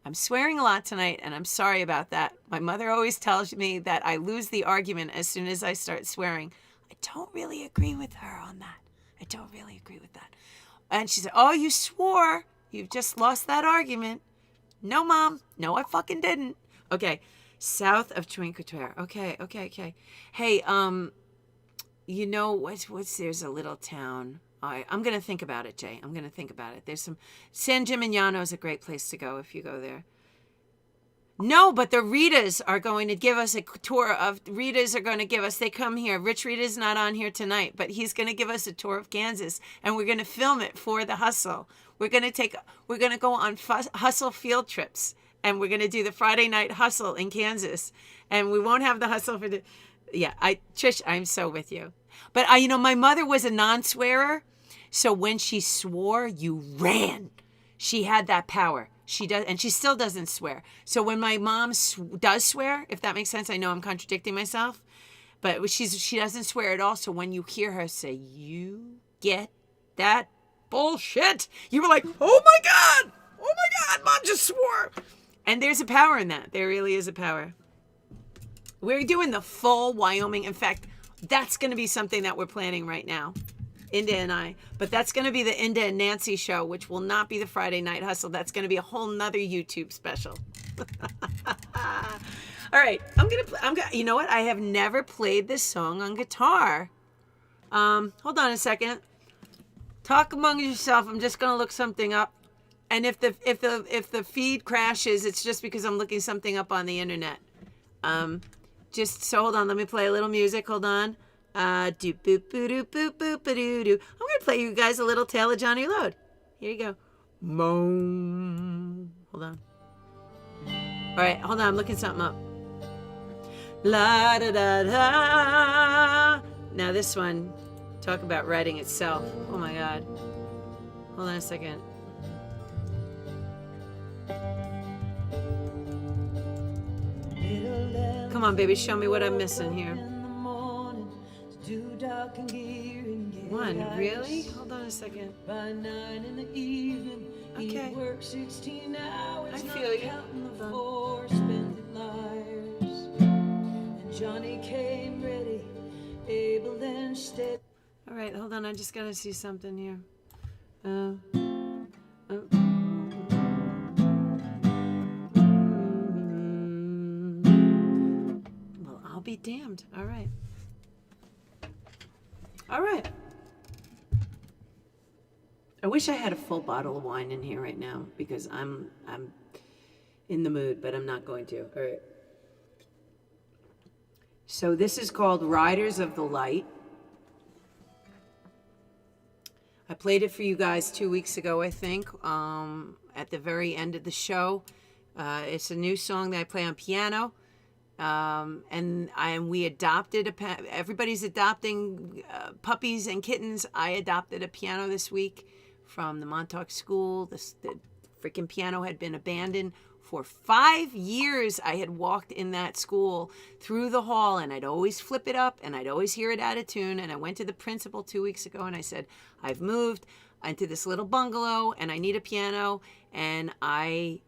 I'm swearing a lot tonight, and I'm sorry about that. My mother always tells me that I lose the argument as soon as I start swearing. I don't really agree with her on that. I don't really agree with that. And she said, oh, you swore. You've just lost that argument. No, Mom. No, I fucking didn't. Okay. South of Cinque Terre. Okay. Hey, you know what's there's a little town. I'm going to think about it, Jay. I'm going to think about it. There's San Gimignano is a great place to go if you go there. No, but the Ritas are going to give us a tour of, they come here. Rich Rita's not on here tonight, but he's going to give us a tour of Kansas, and we're going to film it for the Hustle. We're going to go on Hustle field trips, and we're going to do the Friday night Hustle in Kansas, and we won't have the Hustle for Trish, I'm so with you. But my mother was a non-swearer, so when she swore, you ran. She had that power. She does, and she still doesn't swear. So when my mom does swear, if that makes sense, I know I'm contradicting myself, but she doesn't swear at all. So when you hear her say, "You get that bullshit," you were like, "Oh my God, Mom just swore." And there's a power in that. There really is a power. We're doing the full Wyoming. In fact, that's going to be something that we're planning right now. Inda and I, but that's going to be the Inda and Nancy show, which will not be the Friday Night Hustle. That's going to be a whole nother YouTube special. All right, I'm gonna. You know what? I have never played this song on guitar. Hold on a second. Talk among yourself. I'm just gonna look something up, and if the feed crashes, it's just because I'm looking something up on the internet. Just so hold on. Let me play a little music. Hold on. Do boop boo doo boop boop ba doo doo. I'm gonna play you guys a little Tale of Johnny Load. Here you go. Moan. Hold on. All right, hold on. I'm looking something up. La da da da. Now this one, talk about writing itself. Oh my God. Hold on a second. Come on, baby. Show me what I'm missing here. One, really? Hold on a second. Okay. I feel you. All right, hold on. I just gotta see something here. Well, I'll be damned. All right. All right. I wish I had a full bottle of wine in here right now because I'm in the mood, but I'm not going to. All right. So this is called Riders of the Light. I played it for you guys 2 weeks ago, I think, at the very end of the show. It's a new song that I play on piano. and we adopted everybody's adopting puppies and kittens. I adopted a piano this week from the Montauk School. The freaking piano had been abandoned for 5 years. I had walked in that school through the hall, and I'd always flip it up, and I'd always hear it out of tune. And I went to the principal 2 weeks ago, and I said, I've moved into this little bungalow, and I need a piano. And I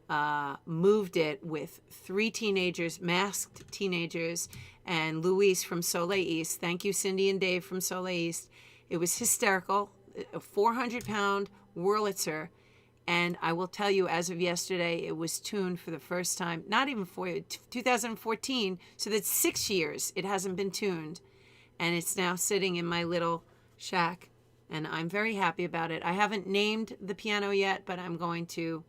moved it with 3 teenagers, masked teenagers, and Luis from Soleil East. Thank you, Cindy and Dave from Soleil East. It was hysterical. A 400-pound Wurlitzer. And I will tell you, as of yesterday, it was tuned for the first time, not even 2014, so that's 6 years it hasn't been tuned. And it's now sitting in my little shack, and I'm very happy about it. I haven't named the piano yet, but I'm going to.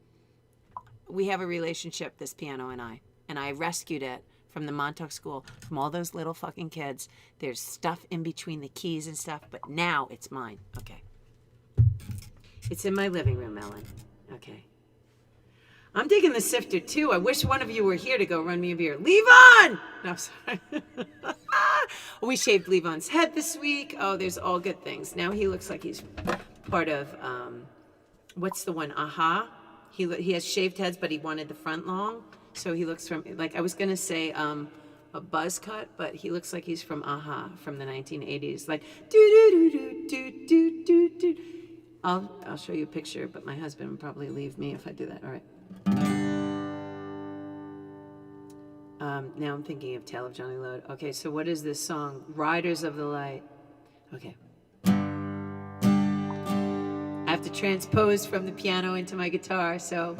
We have a relationship, this piano and I rescued it from the Montauk School, from all those little fucking kids. There's stuff in between the keys and stuff, but now it's mine. Okay. It's in my living room, Ellen. Okay. I'm digging the sifter, too. I wish one of you were here to go run me a beer. Levon! No, sorry. We shaved Levon's head this week. Oh, there's all good things. Now he looks like he's part of, what's the one? Aha. He has shaved heads, but he wanted the front long. So he looks from, like I was going to say a buzz cut, but he looks like he's from Aha from the 1980s. Like, do-do-do-do-do-do-do-do. I'll show you a picture, but my husband would probably leave me if I do that. All right. Now I'm thinking of Tale of Johnny Load. Okay, so what is this song? Riders of the Light. Okay. I have to transpose from the piano into my guitar, so.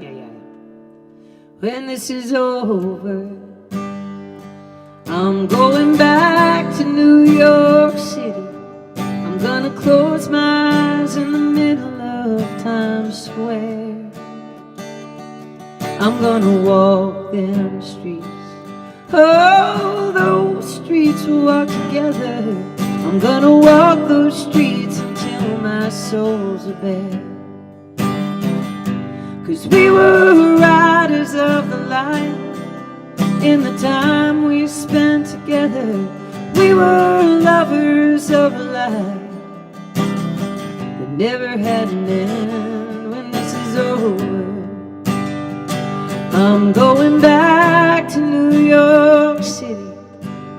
Yeah. When this is over, I'm going back to New York City. I'm gonna close my eyes in the middle of Times Square. I'm gonna walk them streets. Oh, those streets will walk together. I'm gonna walk those streets until my soul's a bare. 'Cause we were riders of the light. In the time we spent together, we were lovers of life that never had an end. When this is over, I'm going back to New York City,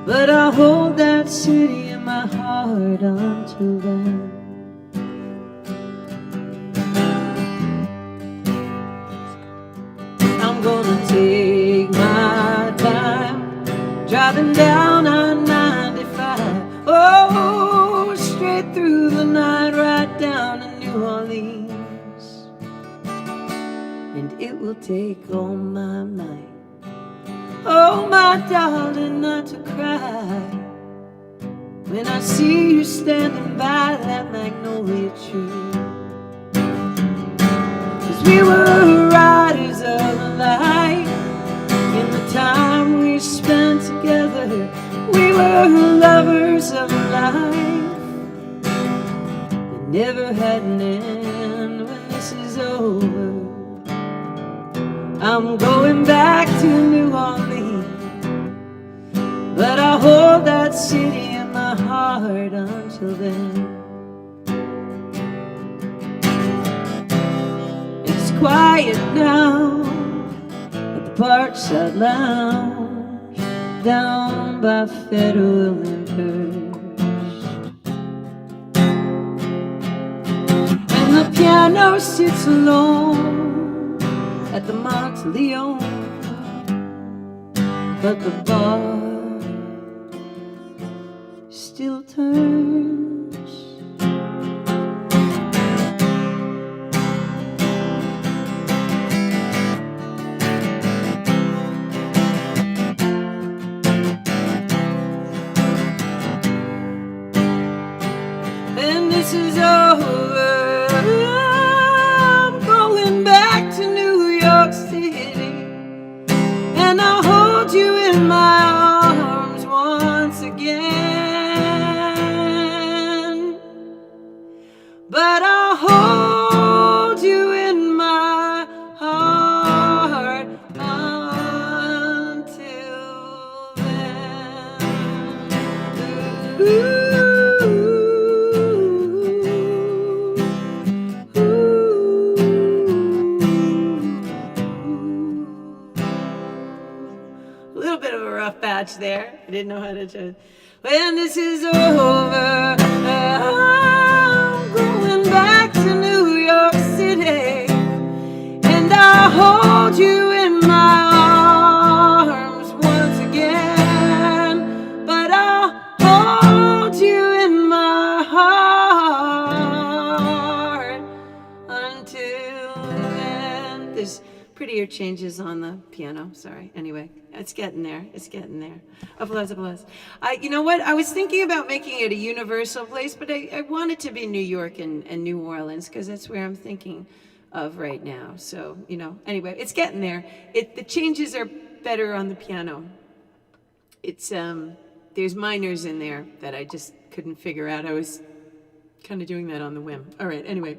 but I'll hold that city in my heart until then. I'm gonna take my time, driving down I-95, oh, straight through the night, right down to New Orleans. And it will take all my might, oh, my darling, not to cry when I see you standing by that magnolia tree. 'Cause we were riders of the light. In the time we spent together, we were lovers of life that never had an end. When this is over, I'm going back to New Orleans, but I'll hold that city in my heart until then. It's quiet now at the Parkside Lounge down by Federal and Hearst, and the piano sits alone at the Monteleone, but the bar still turns. And this is over, I'm going back to New York City, and I'll hold you in my arms once again. patch there. I didn't know how to do it. When this is over, I'm going back to New York City, and I'll hold you in my arms once again, but I'll hold you in my heart until then. There's prettier changes on the piano. Sorry. Anyway, it's getting there. It's getting there. Applause, applause. You know what? I was thinking about making it a universal place, but I want it to be New York and New Orleans because that's where I'm thinking of right now. So, you know, anyway, it's getting there. The changes are better on the piano. It's there's minors in there that I just couldn't figure out. I was kind of doing that on the whim. All right, anyway.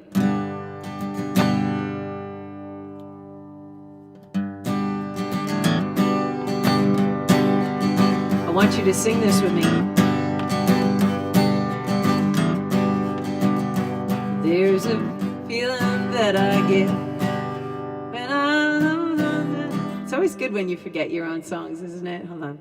I want you to sing this with me. There's a feeling that I get when it's always good when you forget your own songs, isn't it? Hold on.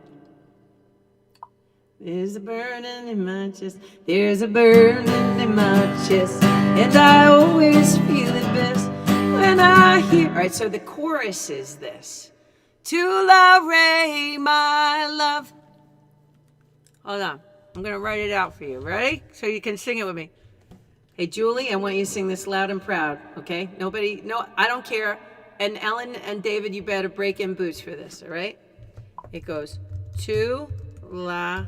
There's a burning in my chest. There's a burning in my chest, and I always feel it best when I hear. All right, so the chorus is this: To La Ray, my love. Hold on. I'm going to write it out for you. Ready? So you can sing it with me. Hey, Julie, I want you to sing this loud and proud, okay? Nobody, no, I don't care. And Ellen and David, you better break in boots for this, all right? It goes, To La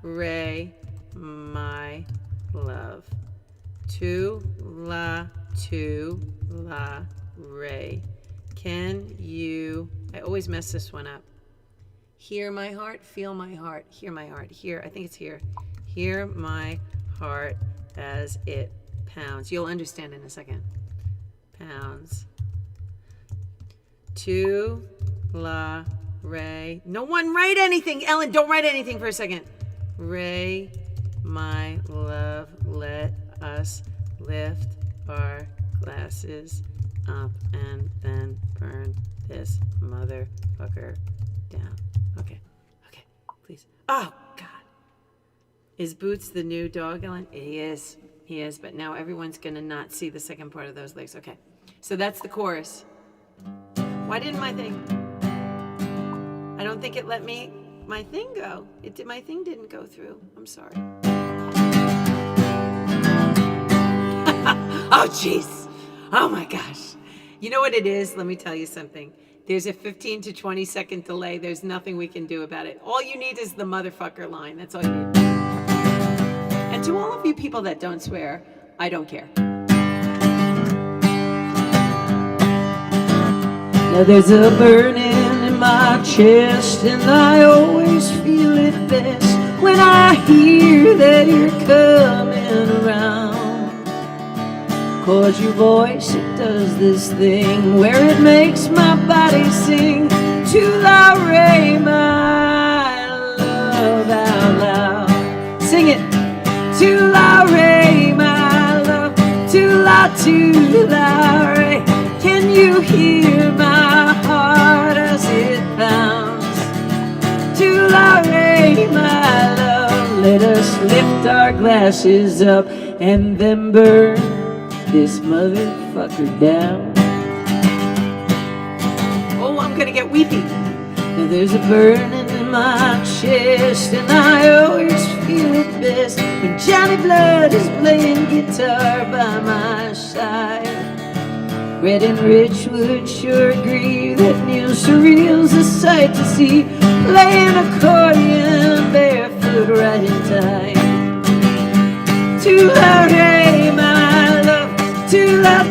Ray, my love. To La Ray. Can you, I always mess this one up. Hear my heart, feel my heart, hear my heart, hear, I think it's here. Hear my heart as it pounds. You'll understand in a second. Pounds. To La Ray. No one write anything. Ellen, don't write anything for a second. Ray, my love, let us lift our glasses up and then burn this motherfucker down. Okay, please. Oh, God. Is Boots the new dog, Ellen? He is, but now everyone's gonna not see the second part of those legs. Okay, so that's the chorus. Why didn't my thing? I don't think it let my thing go. My thing didn't go through. I'm sorry. Oh, jeez. Oh, my gosh. You know what it is? Let me tell you something. There's a 15 to 20 second delay. There's nothing we can do about it. All you need is the motherfucker line. That's all you need. And to all of you people that don't swear, I don't care. Now there's a burning in my chest, and I always feel it best when I hear that you're coming around. 'Cause your voice, it does this thing where it makes my body sing to La Ray, my love, out loud. Sing it. To La Ray, my love, to La Ray. Can you hear my heart as it pounds? To La Ray, my love, let us lift our glasses up and then burn this motherfucker down. Oh, I'm gonna get weepy. Now there's a burning in my chest, and I always feel it best when Johnny Blood is playing guitar by my side. Red and Rich would sure agree that Neil Surreal's a sight to see, playing accordion barefoot right in time. To La Ray, my love, to La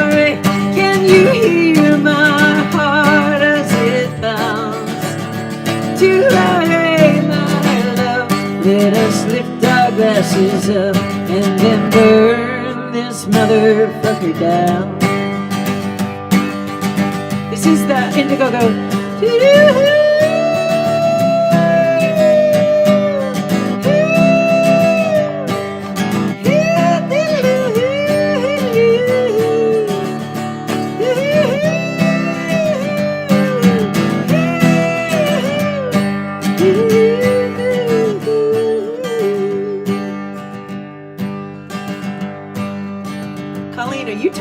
Ray. Can you hear my heart as it pounds? To La Ray, my love, let us lift our glasses up and then burn this motherfucker down. This is the Indiegogo.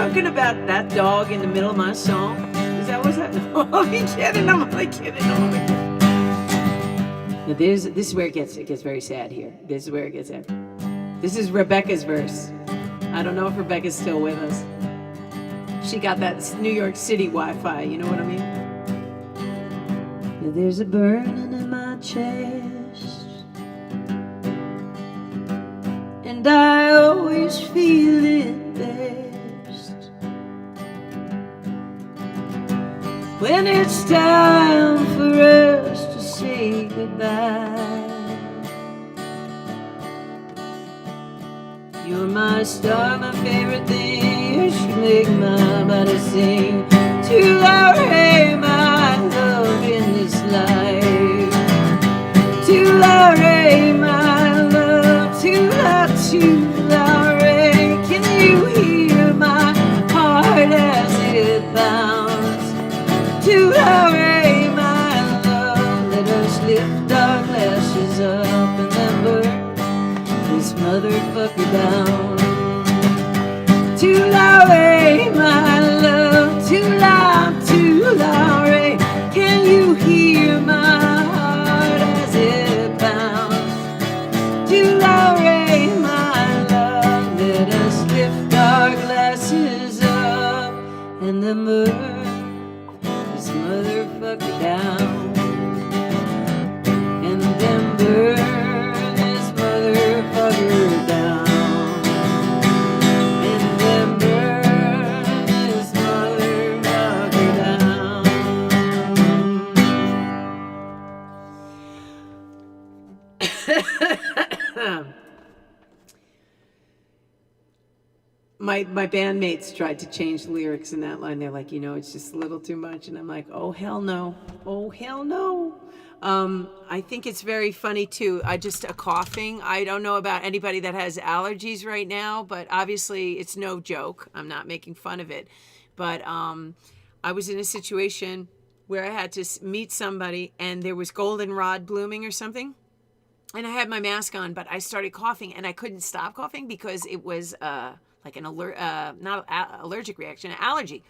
talking about that dog in the middle of my song? Is that what's happening? I'm only kidding. I'm only kidding. I'm only kidding. Now this is where it gets very sad here. This is where it gets sad. This is Rebecca's verse. I don't know if Rebecca's still with us. She got that New York City Wi-Fi, you know what I mean? Now there's a burning in my chest, and I always feel it best when it's time for us to say goodbye. You're my star, my favorite thing. You should make my body sing. Too loud, hey, my love in this life. Too loud, hey, my love. Too loud, hey. Can you hear my heart as it pounds? Too loud, hey, my love. Let us lift our glasses up and then burn this motherfucker down. Too loud, hey, my love. Too loud, hey. Can you hear my heart as it pounds? Too loud, hey, my love. Let us lift our glasses up and then burn this motherfucker down. And then burn down, and then burn this motherfucker down. My bandmates tried to change the lyrics in that line. They're like, it's just a little too much. And I'm like, oh, hell no. Oh, hell no. I think it's very funny too. A coughing. I don't know about anybody that has allergies right now, but obviously it's no joke. I'm not making fun of it. But I was in a situation where I had to meet somebody and there was goldenrod blooming or something. And I had my mask on, but I started coughing and I couldn't stop coughing because it was like an not allergic reaction, an allergy.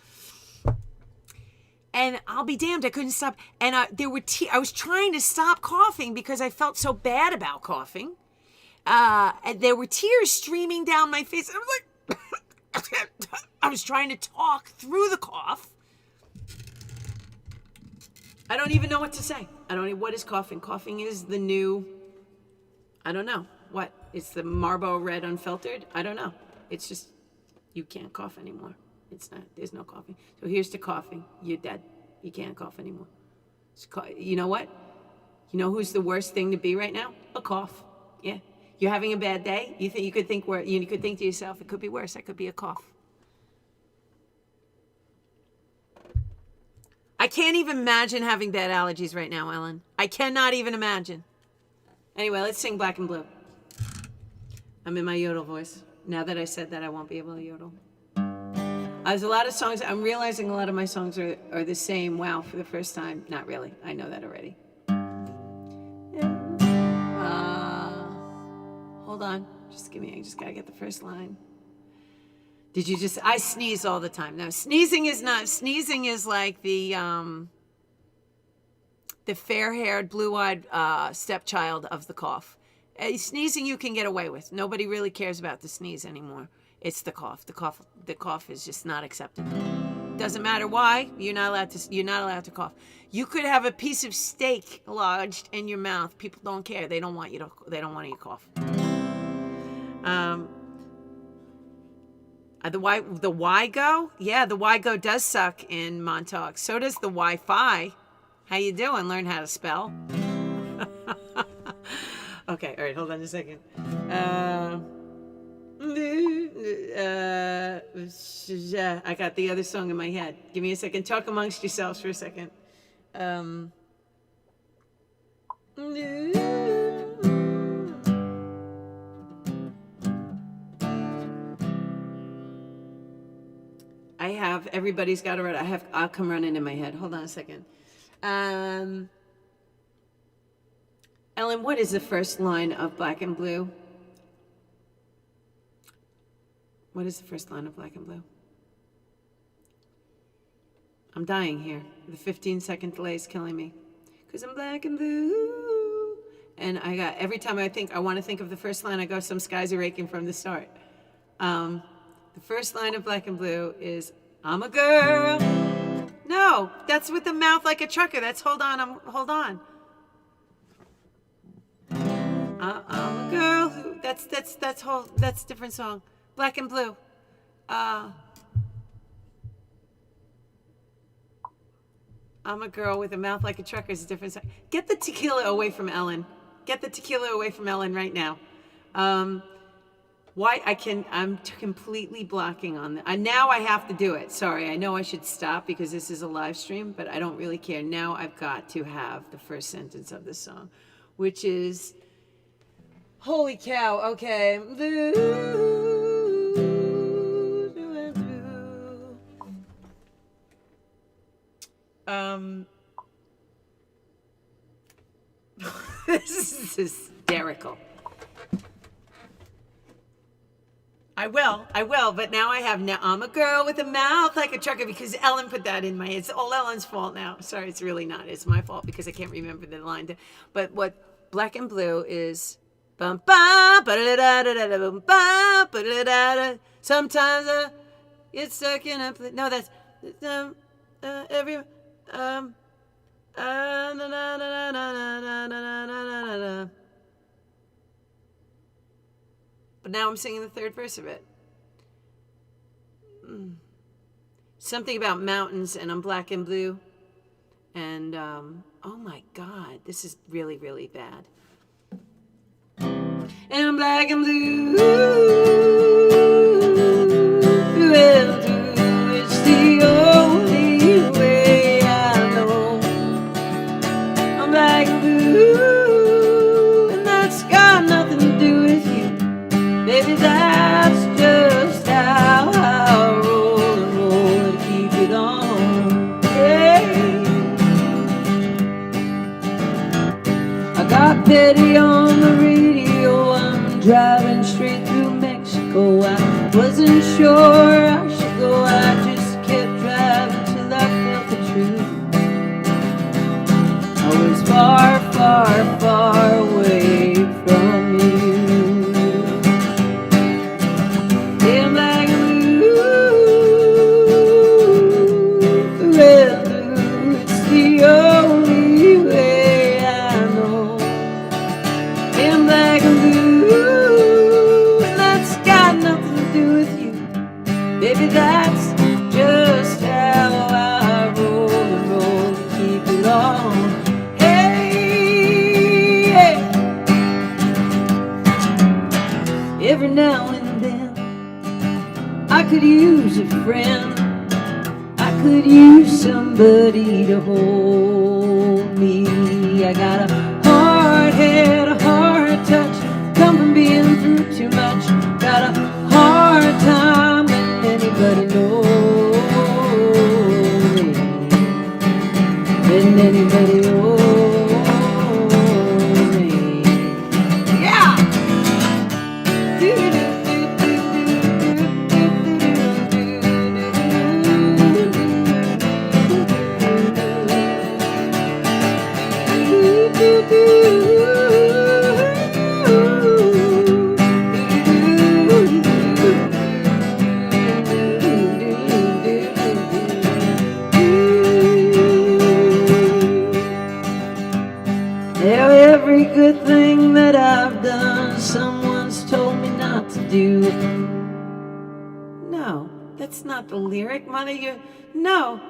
And I'll be damned, I couldn't stop. And there were I was trying to stop coughing because I felt so bad about coughing. And there were tears streaming down my face. I was like, I was trying to talk through the cough. I don't even know what to say. What is coughing? Coughing is the new, I don't know. What? It's the Marlboro Red Unfiltered? I don't know. It's just, you can't cough anymore. It's not, there's no coughing. So here's to coughing. You're dead. You can't cough anymore. You know what? You know who's the worst thing to be right now? A cough. Yeah. You're having a bad day. You could think to yourself, it could be worse. That could be a cough. I can't even imagine having bad allergies right now, Ellen. I cannot even imagine. Anyway, let's sing Black and Blue. I'm in my yodel voice. Now that I said that, I won't be able to yodel. There's a lot of songs. I'm realizing a lot of my songs are the same. Wow, for the first time. Not really. I know that already. Hold on. I just gotta get the first line. I sneeze all the time. Now, sneezing is like the fair-haired, blue-eyed stepchild of the cough. Sneezing you can get away with. Nobody really cares about the sneeze anymore. It's the cough. The cough is just not accepted. Doesn't matter why. You're not allowed to cough. You could have a piece of steak lodged in your mouth. People don't care. They don't want you to cough. The Wygo? Yeah, the Wygo does suck in Montauk. So does the Wi-Fi. How you doing? Learn how to spell. Okay, all right, hold on a second. I got the other song in my head. Give me a second. Talk amongst yourselves for a second. I have, everybody's got it right. I'll come running in my head. Hold on a second. Ellen, what is the first line of Black and Blue? What is the first line of Black and Blue? I'm dying here. The 15-second delay is killing me. Because I'm black and blue. And every time I want to think of the first line, I go, some skies are aching from the start. The first line of Black and Blue is, I'm a girl. No, that's with the mouth like a trucker. That's hold on. I'm a girl who, that's different song. Black and Blue. I'm a girl with a mouth like a trucker is a different song. Get the tequila away from Ellen. Get the tequila away from Ellen right now. I'm completely blocking on that. Now I have to do it. Sorry, I know I should stop because this is a live stream, but I don't really care. Now I've got to have the first sentence of the song, which is, holy cow, okay. This is hysterical. I will, but now I'm a girl with a mouth like a trucker because Ellen put that in it's all Ellen's fault now. Sorry, it's really not. It's my fault because I can't remember the line. But what Black and Blue is, bum bum ba-da-da-da-da-da, bum bum ba-da-da-da. Sometimes it's stuck in a no, that's every but now I'm singing the third verse of it. Something about mountains, and I'm black and blue. And, oh my God, this is really, really bad. And I'm black and blue. Well, it's the only way I know. I'm black and blue, and that's got nothing to do with you. Baby, that's just how I roll and roll and keep it on. Hey. I got Betty on the radio. I'm driving straight through Mexico. I wasn't sure I should go. I just kept driving till I felt the truth. I was far, far, far away from you. Baby, that's just how I roll and roll and keep it on. Hey, hey. Every now and then I could use a friend. I could use somebody to hold me. I got a hard head, a hard touch, come from being through too much. Got a hard time anybody knows me, and anybody knows me. Yeah! Every good thing that I've done, someone's told me not to do. No, that's not the lyric, Mother. No.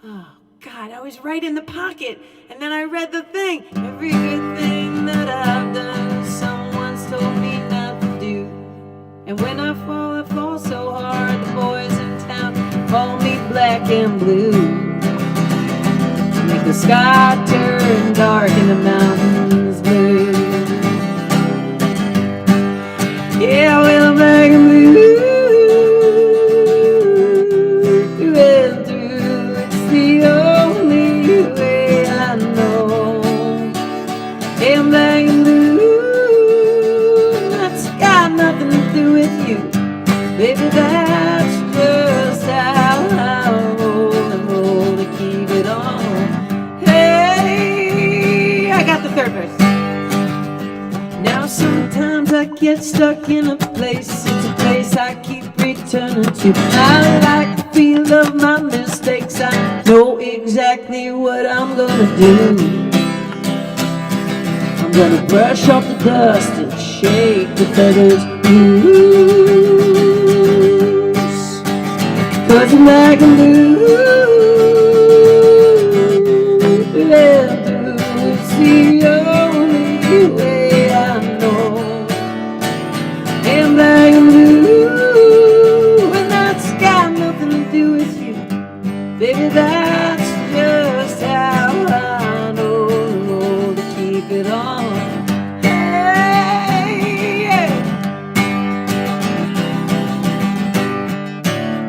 Oh, God, I was right in the pocket, and then I read the thing. Every good thing that I've done, someone's told me not to do. And when I fall so hard, the boys in town call me black and blue. Make the sky turn dark and the mountains blue. Yeah, well, I'm black and blue. Through and through, it's the only way I know. Yeah, I'm black and blue. That's got nothing to do with you. Baby, that's just how I roll and roll. get stuck in a place, it's a place I keep returning to. I like the feel of my mistakes, I know exactly what I'm gonna do. I'm gonna brush off the dust and shake the feathers loose. 'Cause I'm black and blue, left through, it's the only way I know. I'm black and blue, and that's got nothing to do with you. Baby, that's just how I know to keep it on. Hey, yeah.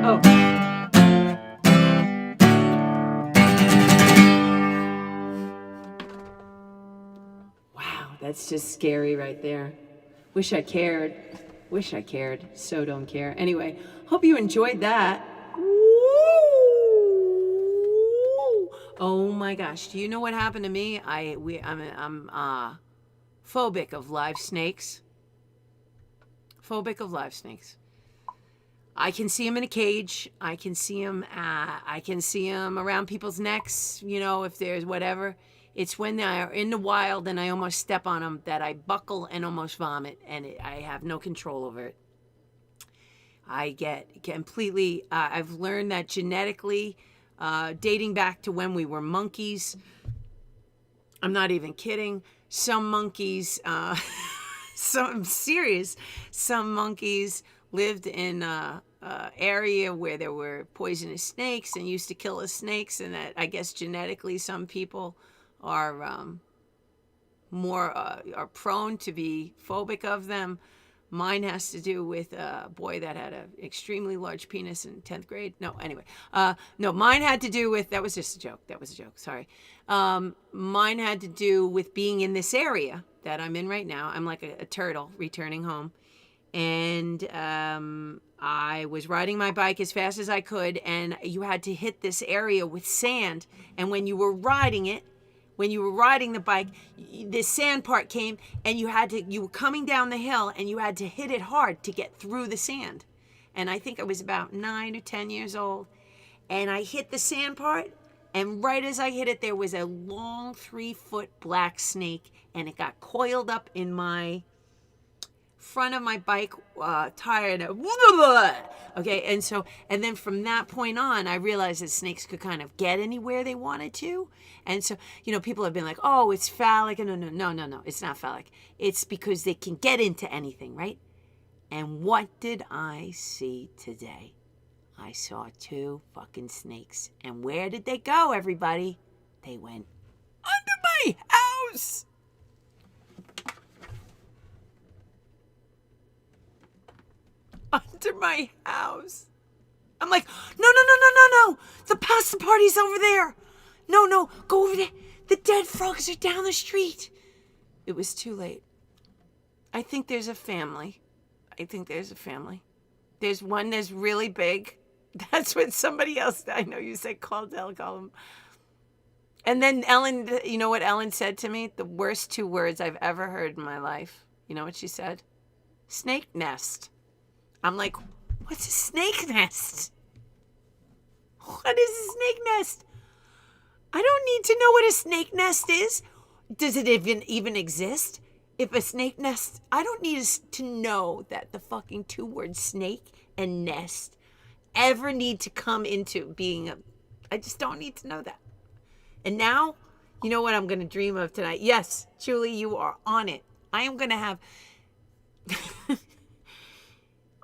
Oh. Wow, that's just scary right there. Wish I cared. Wish I cared. So don't care. Anyway, hope you enjoyed that. Woo! Oh my gosh! Do you know what happened to me? I'm phobic of live snakes. Phobic of live snakes. I can see them in a cage. I can see them. I can see them around people's necks. You know, if there's whatever. It's when they're in the wild and I almost step on them that I buckle and almost vomit, and I have no control over it. I get completely. I've learned that genetically, dating back to when we were monkeys. I'm not even kidding. Some monkeys, I'm serious. Some monkeys lived in a area where there were poisonous snakes and used to kill the snakes, and that I guess genetically some people are more are prone to be phobic of them. Mine has to do with a boy that had an extremely large penis in 10th grade. No, anyway. No, mine had to do with, that was just a joke. That was a joke. Sorry. Mine had to do with being in this area that I'm in right now. I'm like a turtle returning home. And I was riding my bike as fast as I could. And you had to hit this area with sand. And when you were riding it, when you were riding the bike, this sand part came and you were coming down the hill and you had to hit it hard to get through the sand. And I think I was about 9 or 10 years old. And I hit the sand part, and right as I hit it, there was a long 3-foot black snake, and it got coiled up in my front of my bike tire, and okay, and then from that point on, I realized that snakes could kind of get anywhere they wanted to. And so, people have been like, oh, it's phallic. No, it's not phallic. It's because they can get into anything, right? And what did I see today? I saw 2 fucking snakes. And where did they go, everybody? They went under my house. Under my house. I'm like, no. The pasta party's over there. No, go over there. The dead frogs are down the street. It was too late. I think there's a family. There's one that's really big. That's what somebody else, I know you said call them. And then Ellen, you know what Ellen said to me? The worst 2 words I've ever heard in my life. You know what she said? Snake nest. I'm like, what's a snake nest? What is a snake nest? I don't need to know what a snake nest is. Does it even exist? If a snake nest, I don't need to know that the fucking 2 words snake and nest ever need to come into being I just don't need to know that. And now, you know what I'm going to dream of tonight? Yes, Julie, you are on it. I am going to have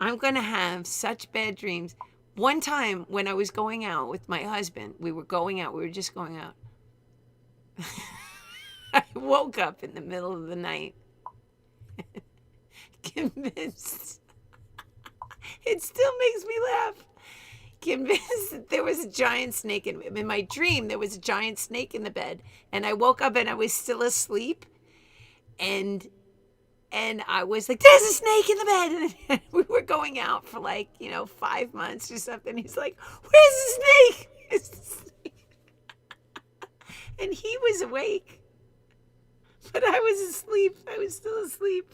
I'm going to have such bad dreams. One time when I was going out with my husband, we were just going out. I woke up in the middle of the night, convinced, it still makes me laugh, convinced that there was a giant snake in my dream. There was a giant snake in the bed, and I woke up and I was still asleep, and I was like, there's a snake in the bed. And we were going out for 5 months or something. He's like, where's the snake? Where's the snake? And he was awake, but I was asleep. I was still asleep.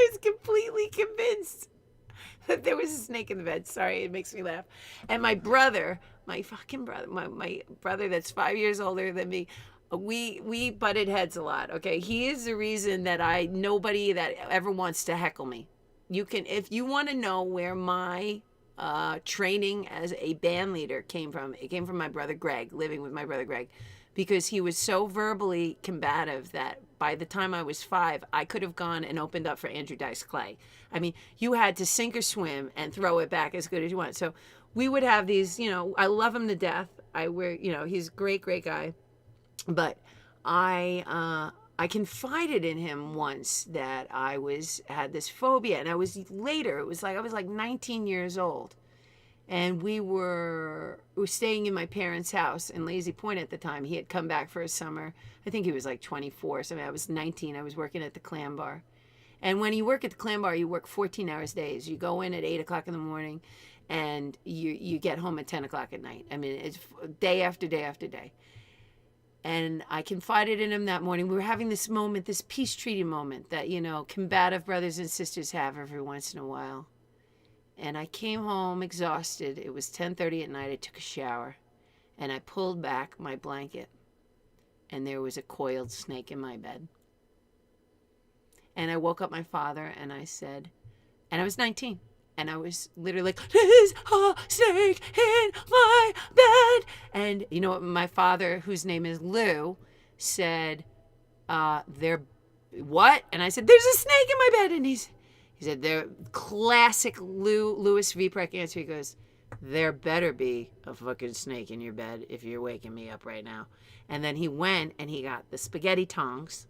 I was completely convinced that there was a snake in the bed. Sorry, it makes me laugh. And my brother, my fucking brother, my brother that's 5 years older than me, we butted heads a lot. Okay, he is the reason that nobody that ever wants to heckle me. You can, if you want to know where my training as a band leader came from, it came from my brother Greg, living with my brother Greg, because he was so verbally combative that by the time I was 5, I could have gone and opened up for Andrew Dice Clay. I mean, you had to sink or swim and throw it back as good as you want. So we would have these, I love him to death. He's a great, great guy. But I confided in him once that I had this phobia, and I was later. It was like I was like 19 years old, and we were staying in my parents' house in Lazy Point at the time. He had come back for a summer. I think he was like 24. So I was 19. I was working at the Clam Bar, and when you work at the Clam Bar, you work 14-hour days. You go in at 8 o'clock in the morning, and you get home at 10 o'clock at night. I mean, it's day after day after day. And I confided in him that morning. We were having this moment, this peace treaty moment that, combative brothers and sisters have every once in a while. And I came home exhausted. It was 10:30 at night. I took a shower, and I pulled back my blanket, and there was a coiled snake in my bed. And I woke up my father, and I said, and I was 19. And I was literally like, there's a snake in my bed. And you know what? My father, whose name is Lou, said, what? And I said, there's a snake in my bed. And he said, the classic Louis V. Preck answer. He goes, there better be a fucking snake in your bed if you're waking me up right now. And then he went and he got the spaghetti tongs,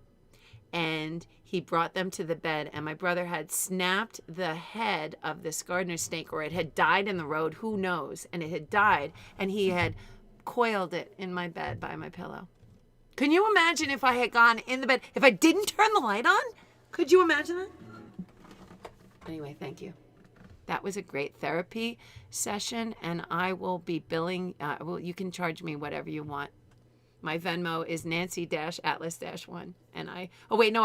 and he brought them to the bed, and my brother had snapped the head of this gardener snake, or it had died in the road, who knows, and it had died, and he had coiled it in my bed by my pillow. Can you imagine if I had gone in the bed, if I didn't turn the light on? Could you imagine that? Anyway, thank you. That was a great therapy session, and I will be billing, you can charge me whatever you want. My Venmo is Nancy-Atlas-1. And I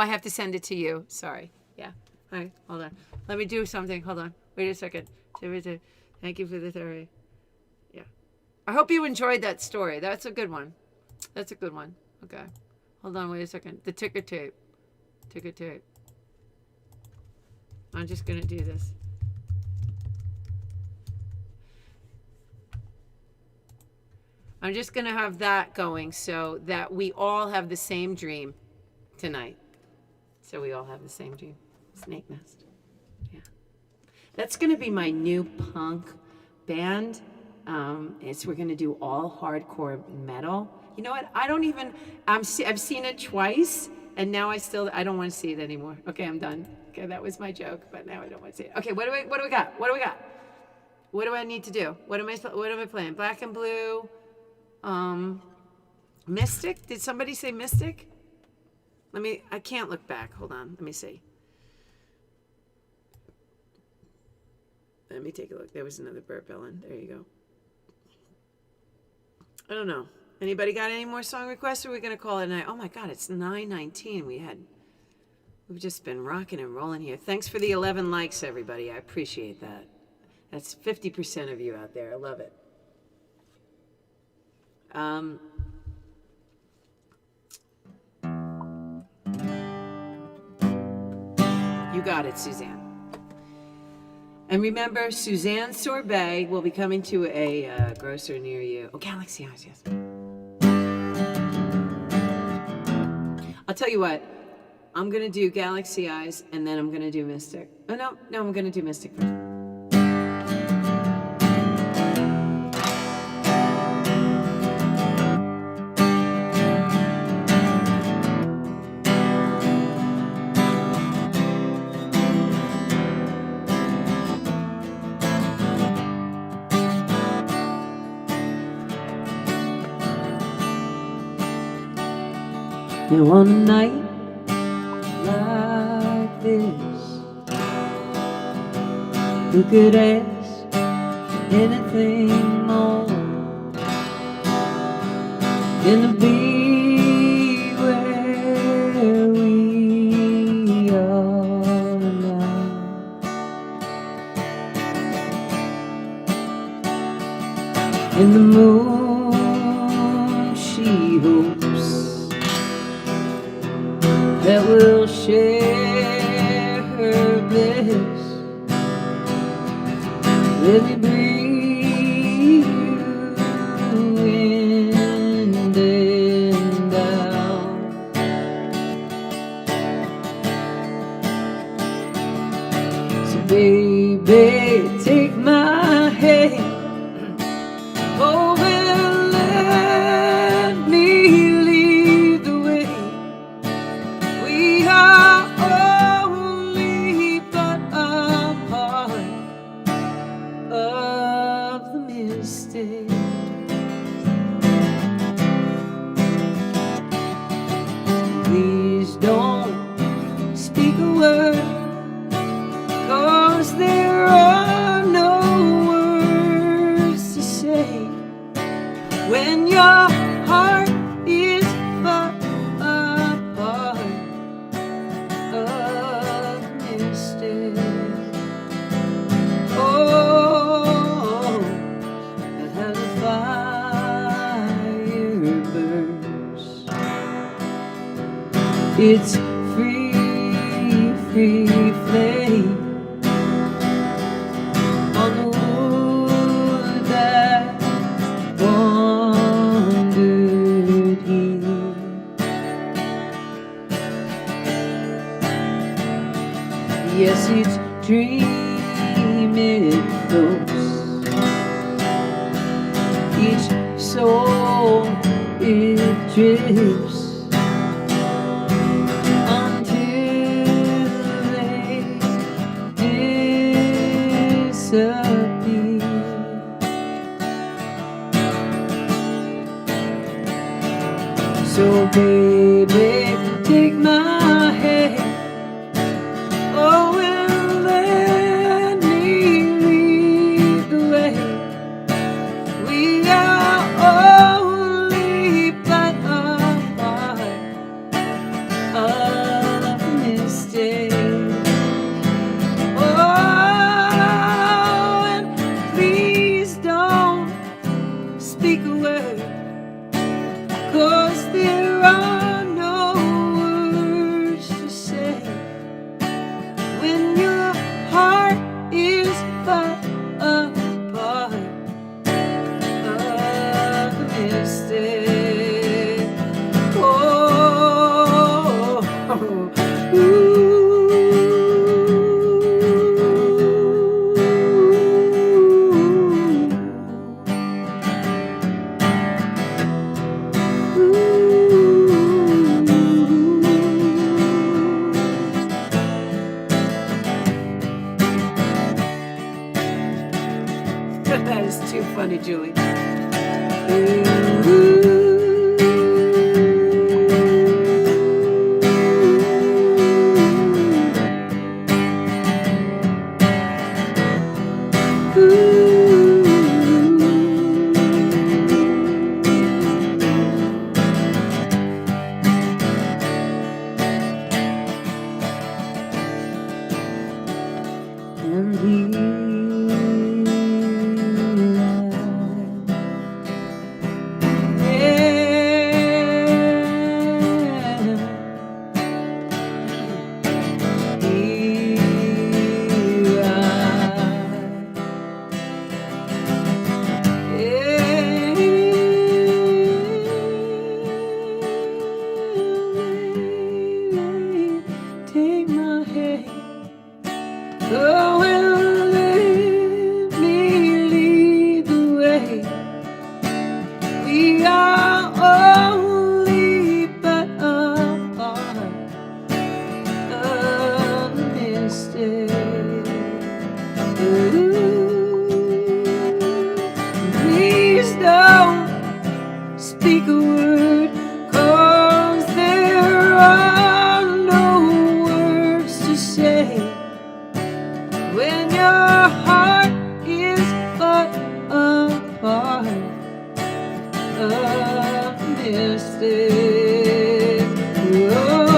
have to send it to you. Sorry. Yeah. All right. Hold on. Let me do something. Hold on. Wait a second. Thank you for the therapy. Yeah. I hope you enjoyed that story. That's a good one. That's a good one. Okay. Hold on. Wait a second. The ticker tape. Ticker tape. I'm just going to do this. I'm just going to have that going so that we all have the same dream tonight. So we all have the same dream. Snake nest. Yeah. That's going to be my new punk band. We're going to do all hardcore metal. You know what? I've seen it twice, and now I don't want to see it anymore. Okay, I'm done. Okay, that was my joke, but now I don't want to see it. Okay, what do we got? What do I need to do? What am I playing? Black and Blue. Mystic? Did somebody say Mystic? I can't look back. Hold on. Let me see. Let me take a look. There was another burp, Ellen. There you go. I don't know. Anybody got any more song requests, or are we going to call it a night? Oh my God, it's 9:19. We've just been rocking and rolling here. Thanks for the 11 likes, everybody. I appreciate that. That's 50% of you out there. I love it. You got it, Suzanne. And remember, Suzanne Sorbet will be coming to a grocer near you. Oh, Galaxy Eyes, yes. I'll tell you what. I'm going to do Galaxy Eyes, and then I'm going to do Mystic. Oh, no, I'm going to do Mystic first. Now on a night like this, who could ask anything more than to be where we are now? And the moon, she hopes that we'll share her bliss. Let me breathe you in and out. So baby, take my hand. Oh, and let me lead the way. We are only but a part of the mistake. Please don't speak a word, 'cause there are no words to say when your heart is but a part of mistake. Oh, and how the fire burns. It's free, free flame on the wood that wandered here. Yes, it's dream it floats. Each soul it drifts until they disappear. So baby, take my hand. Oh, and let me lead the way. We are only but a part of a mistake. Oh, and please don't speak a word, 'cause there are no words to say when your heart is but a part of a mistake. Oh, ooh. That is too funny, Julie. And take my hand. Oh, and let me lead the way. We are only but a part of the mistake. Ooh, please don't speak a word, 'cause there are no words to say when your heart is but a part of mistake. Oh.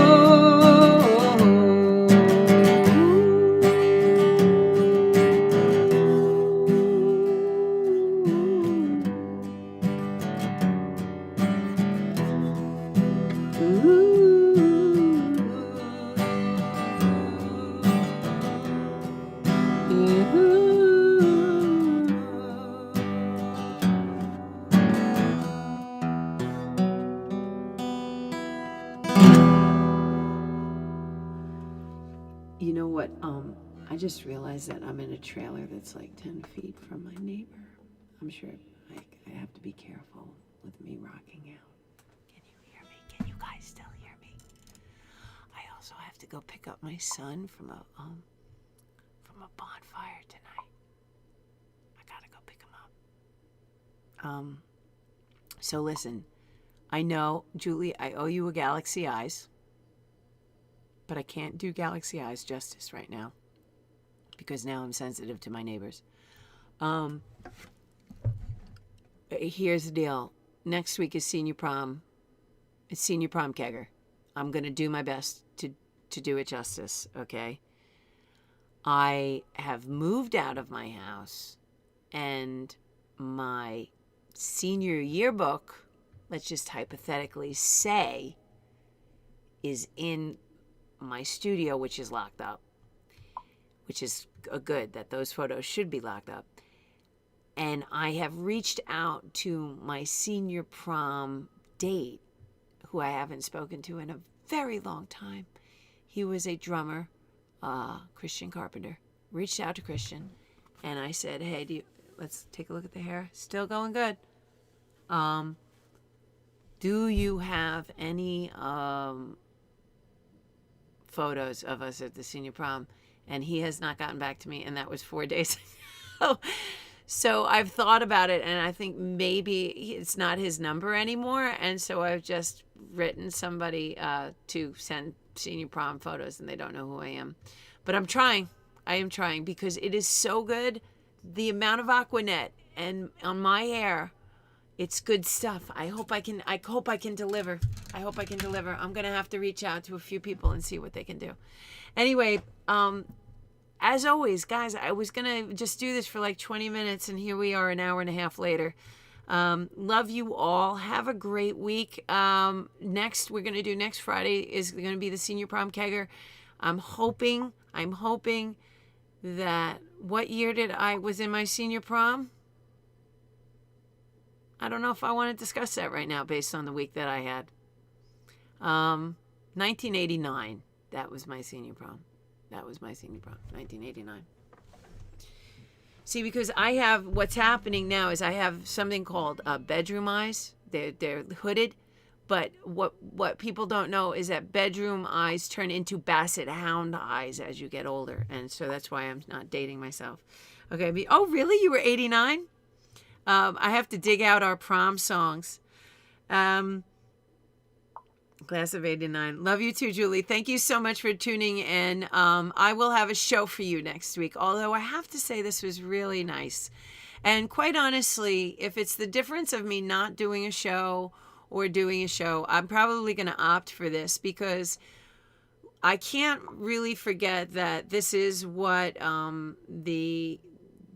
You know what? I just realized that I'm in a trailer that's like 10 feet from my neighbor. I'm sure I have to be careful with me rocking out. Can you hear me? Can you guys still hear me? I also have to go pick up my son from a bonfire tonight. I gotta go pick him up. So listen, I know, Julie, I owe you a Galaxy Eyes, but I can't do Galaxy Eyes justice right now because now I'm sensitive to my neighbors. Here's the deal. Next week is senior prom. It's senior prom kegger. I'm going to do my best to do it justice, okay? I have moved out of my house, and my senior yearbook, let's just hypothetically say, is in my studio, which is locked up, which is good that those photos should be locked up. And I have reached out to my senior prom date, who I haven't spoken to in a very long time. He was a drummer, Christian Carpenter. Reached out to Christian, and I said, hey, let's take a look at the hair. Still going good. Do you have any photos of us at the senior prom? And he has not gotten back to me, and that was 4 days ago. So I've thought about it, and I think maybe it's not his number anymore, and so I've just written somebody to send senior prom photos, and they don't know who I am. But I'm trying. I am trying, because it is so good. The amount of Aquanet and on my hair, it's good stuff. I hope I can deliver. I hope I can deliver. I'm going to have to reach out to a few people and see what they can do. Anyway, as always, guys, I was going to just do this for like 20 minutes, and here we are an hour and a half later. Love you all. Have a great week. Next Friday is going to be the senior prom kegger. I'm hoping that, what year was in my senior prom? I don't know if I want to discuss that right now based on the week that I had. 1989. That was my senior prom. 1989. See, because what's happening now is I have something called bedroom eyes. They're hooded. But what people don't know is that bedroom eyes turn into basset hound eyes as you get older. And so that's why I'm not dating myself. Okay. Oh, really? You were 89? I have to dig out our prom songs. Class of 89. Love you too, Julie. Thank you so much for tuning in. I will have a show for you next week. Although I have to say this was really nice. And quite honestly, if it's the difference of me not doing a show or doing a show, I'm probably going to opt for this, because I can't really forget that this is what the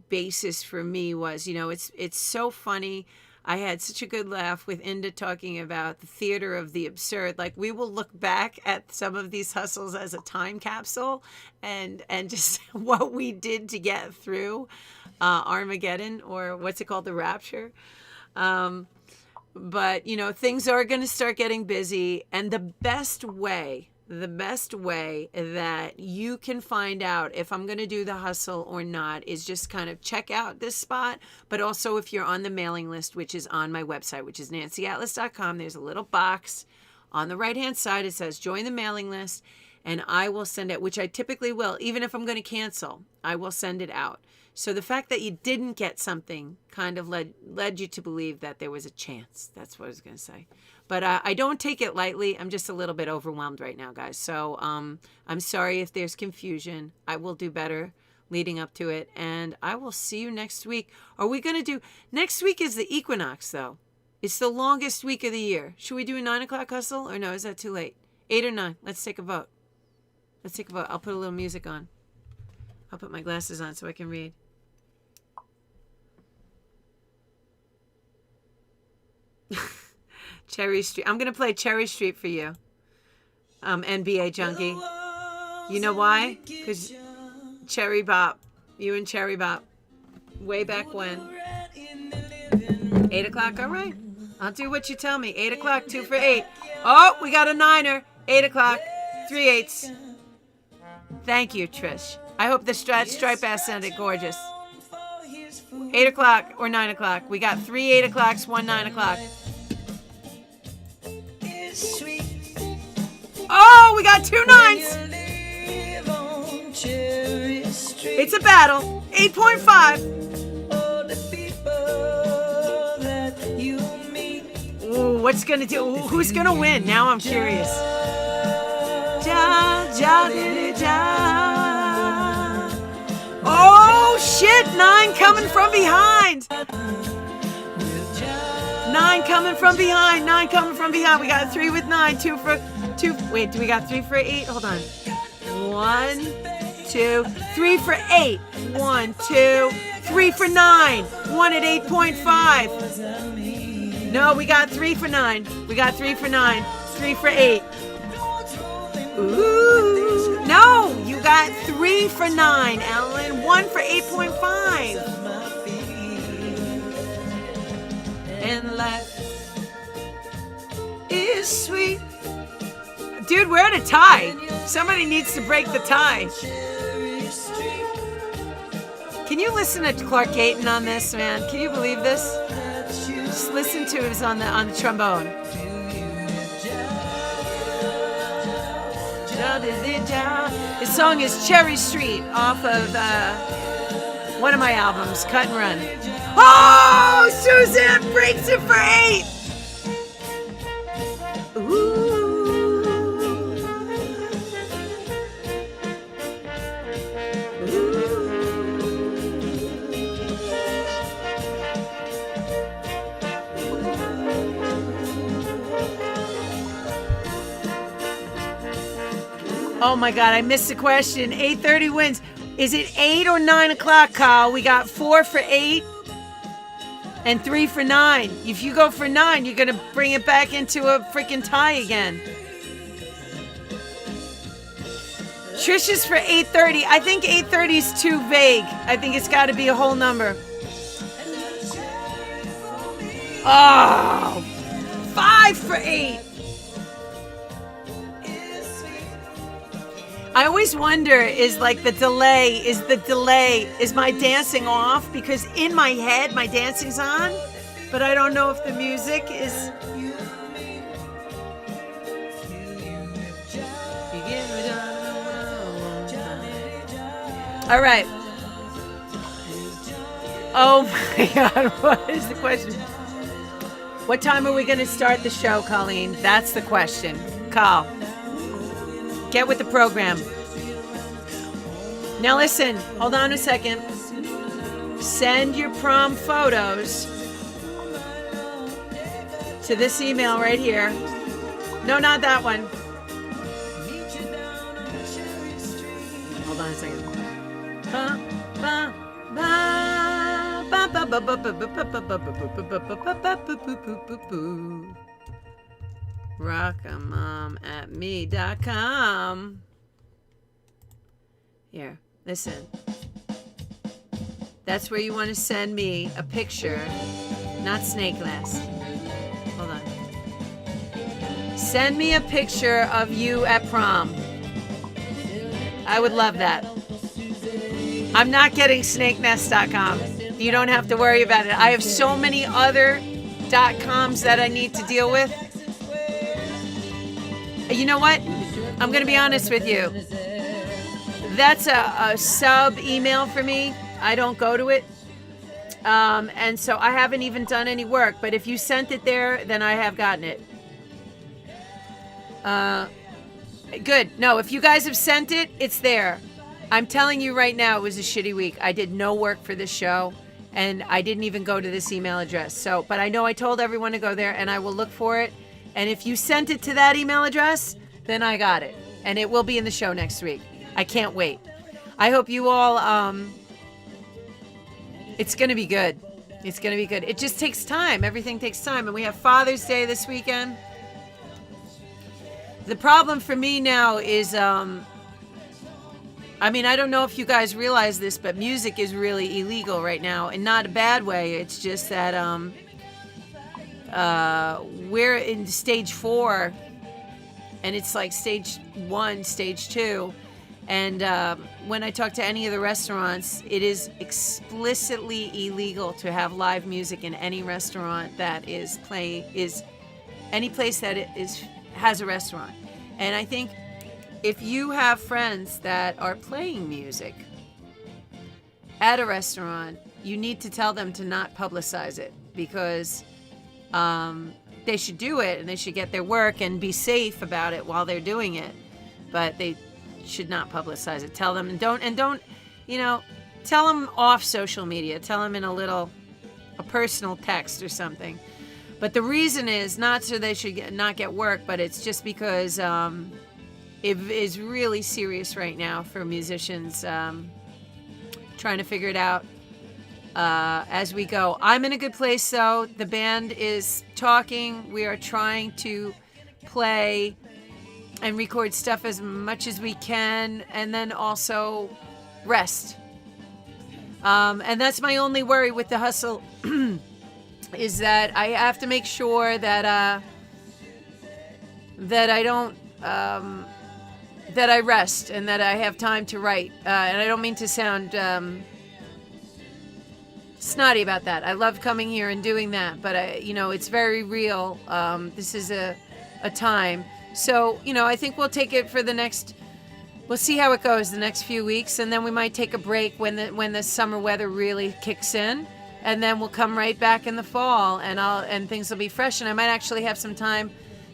basis for me was. You know, it's so funny. I had such a good laugh with Inda talking about the theater of the absurd. Like, we will look back at some of these hustles as a time capsule and just what we did to get through Armageddon, or what's it called, the Rapture. But, you know, things are going to start getting busy, and the best way that you can find out if I'm going to do the hustle or not is just kind of check out this spot. But also, if you're on the mailing list, which is on my website, which is nancyatlas.com, there's a little box on the right-hand side. It says join the mailing list, and I will send it, which I typically will. Even if I'm going to cancel, I will send it out. So the fact that you didn't get something kind of led you to believe that there was a chance. That's what I was going to say. But I don't take it lightly. I'm just a little bit overwhelmed right now, guys. So I'm sorry if there's confusion. I will do better leading up to it. And I will see you next week. Are we going to do... Next week is the equinox, though. It's the longest week of the year. Should we do a 9 o'clock hustle? Or no, is that too late? 8 or 9? Let's take a vote. I'll put a little music on. I'll put my glasses on so I can read. Cherry Street. I'm going to play Cherry Street for you. NBA Junkie. You know why? Because Cherry Bop. You and Cherry Bop. Way back when. 8 o'clock, all right. I'll do what you tell me. 8 o'clock, 2 for 8. Oh, we got a 9er. 8 o'clock, 3 8s. Thank you, Trish. I hope the stripe ass sounded gorgeous. 8 o'clock or 9 o'clock. We got 3 8 o'clocks, 1 9 o'clock. Oh, we got 2 9s. It's a battle. 8.5. Ooh, what's gonna do? Ooh, who's gonna win? Now I'm curious. Oh shit! 9 coming from behind. 9 coming from behind. 9 coming from behind. We got 3 with 9. 2 for 2. Wait, do we got 3 for 8? Hold on. 1, 2, 3 for 8. 1, 2, 3 for 9. 1 at 8.5. No, we got 3 for 9. We got 3 for 9. 3 for 8. Ooh. No, you got 3 for 9, Ellen. 1 for 8.5. And life is sweet. Dude, we're at a tie. Somebody needs to break the tie. Can you listen to Clark Gayton on this, man? Can you believe this? Just listen to it on the trombone. This song is Cherry Street off of one of my albums, Cut and Run. Oh, Suzanne breaks it for 8. Ooh. Oh my God, I missed the question. 8:30 wins. Is it 8 or 9 o'clock, Kyle? We got 4 for 8 and 3 for 9. If you go for 9, you're going to bring it back into a freaking tie again. Trish is for 8:30. I think 8:30 is too vague. I think it's got to be a whole number. Oh, 5 for 8. I always wonder, is my dancing off? Because in my head, my dancing's on, but I don't know if the music is. All right. Oh my God, what is the question? What time are we going to start the show, Colleen? That's the question. Call. Get with the program. Now listen, hold on a second. Send your prom photos to this email right here. No, not that one. Hold on a second. rockamom@me.com. Here, listen. That's where you want to send me a picture, not snake nest. Hold on. Send me a picture of you at prom. I would love that. I'm not getting snakenest.com. You don't have to worry about it. I have so many other .coms that I need to deal with. You know what? I'm going to be honest with you. That's a sub email for me. I don't go to it. And so I haven't even done any work. But if you sent it there, then I have gotten it. Good. No, if you guys have sent it, it's there. I'm telling you right now, it was a shitty week. I did no work for this show. And I didn't even go to this email address. So, but I know I told everyone to go there, and I will look for it. And if you sent it to that email address, then I got it. And it will be in the show next week. I can't wait. I hope you all, it's going to be good. It's going to be good. It just takes time. Everything takes time. And we have Father's Day this weekend. The problem for me now is, I mean, I don't know if you guys realize this, but music is really illegal right now. And not a bad way. It's just that, we're in stage 4, and it's like stage 1, stage 2, And when I talk to any of the restaurants, it is explicitly illegal to have live music in any restaurant that is any place that has a restaurant. And I think if you have friends that are playing music at a restaurant, you need to tell them to not publicize it, because they should do it and they should get their work and be safe about it while they're doing it. But they should not publicize it. Tell them and don't, tell them off social media. Tell them in a personal text or something. But the reason is not so they should not get work, but it's just because it is really serious right now for musicians, trying to figure it out as we go. I'm in a good place, though. The band is talking. We are trying to play and record stuff as much as we can, and then also rest. And that's my only worry with the hustle, is that I have to make sure that that I don't that I rest and that I have time to write. And I don't mean to sound snotty about that. I love coming here and doing that, but it's very real. This is a time. So, I think we'll take it for we'll see how it goes the next few weeks, and then we might take a break when the summer weather really kicks in, and then we'll come right back in the fall, and things will be fresh, and I might actually have some time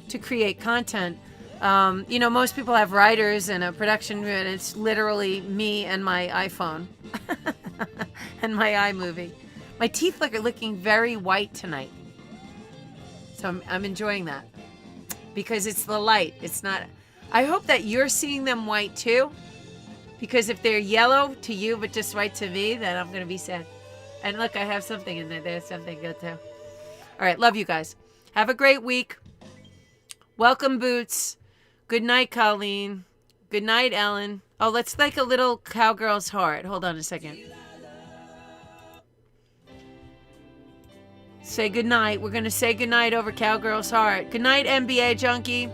to create content. Most people have writers and a production, and it's literally me and my iPhone and my iMovie. My teeth are looking very white tonight, so I'm enjoying that. Because it's the light. It's not. I hope that you're seeing them white too. Because if they're yellow to you but just white to me, then I'm going to be sad. And look, I have something in there. There's something good too. All right. Love you guys. Have a great week. Welcome, Boots. Good night, Colleen. Good night, Ellen. Oh, let's like a little cowgirl's heart. Hold on a second. Say goodnight. We're going to say goodnight over Cowgirl's Heart. Good night, NBA Junkie.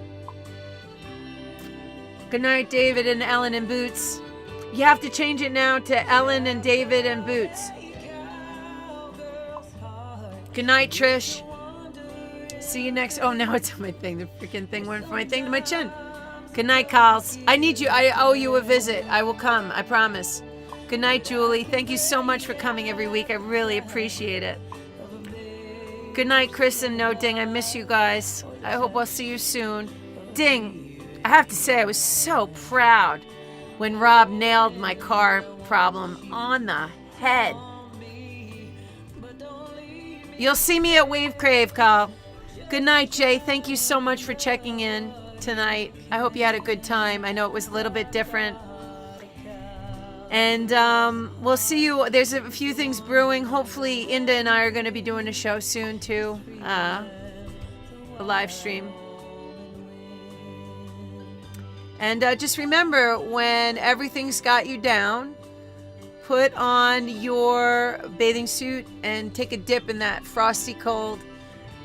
Good night, David and Ellen and Boots. You have to change it now to Ellen and David and Boots. Good night, Trish. See you next. Oh, now it's on my thing. The freaking thing went from my thing to my chin. Good night, Carls. I need you. I owe you a visit. I will come. I promise. Good night, Julie. Thank you so much for coming every week. I really appreciate it. Good night, Chris and No Ding. I miss you guys. I hope I'll see you soon. Ding, I have to say I was so proud when Rob nailed my car problem on the head. You'll see me at Wave Crave, Carl. Good night, Jay. Thank you so much for checking in tonight. I hope you had a good time. I know it was a little bit different. And we'll see you. There's a few things brewing. Hopefully, Inda and I are going to be doing a show soon, too. A live stream. And just remember, when everything's got you down, put on your bathing suit and take a dip in that frosty cold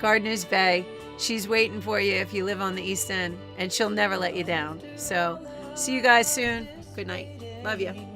Gardiner's Bay. She's waiting for you if you live on the East End, and she'll never let you down. So, see you guys soon. Good night. Love you.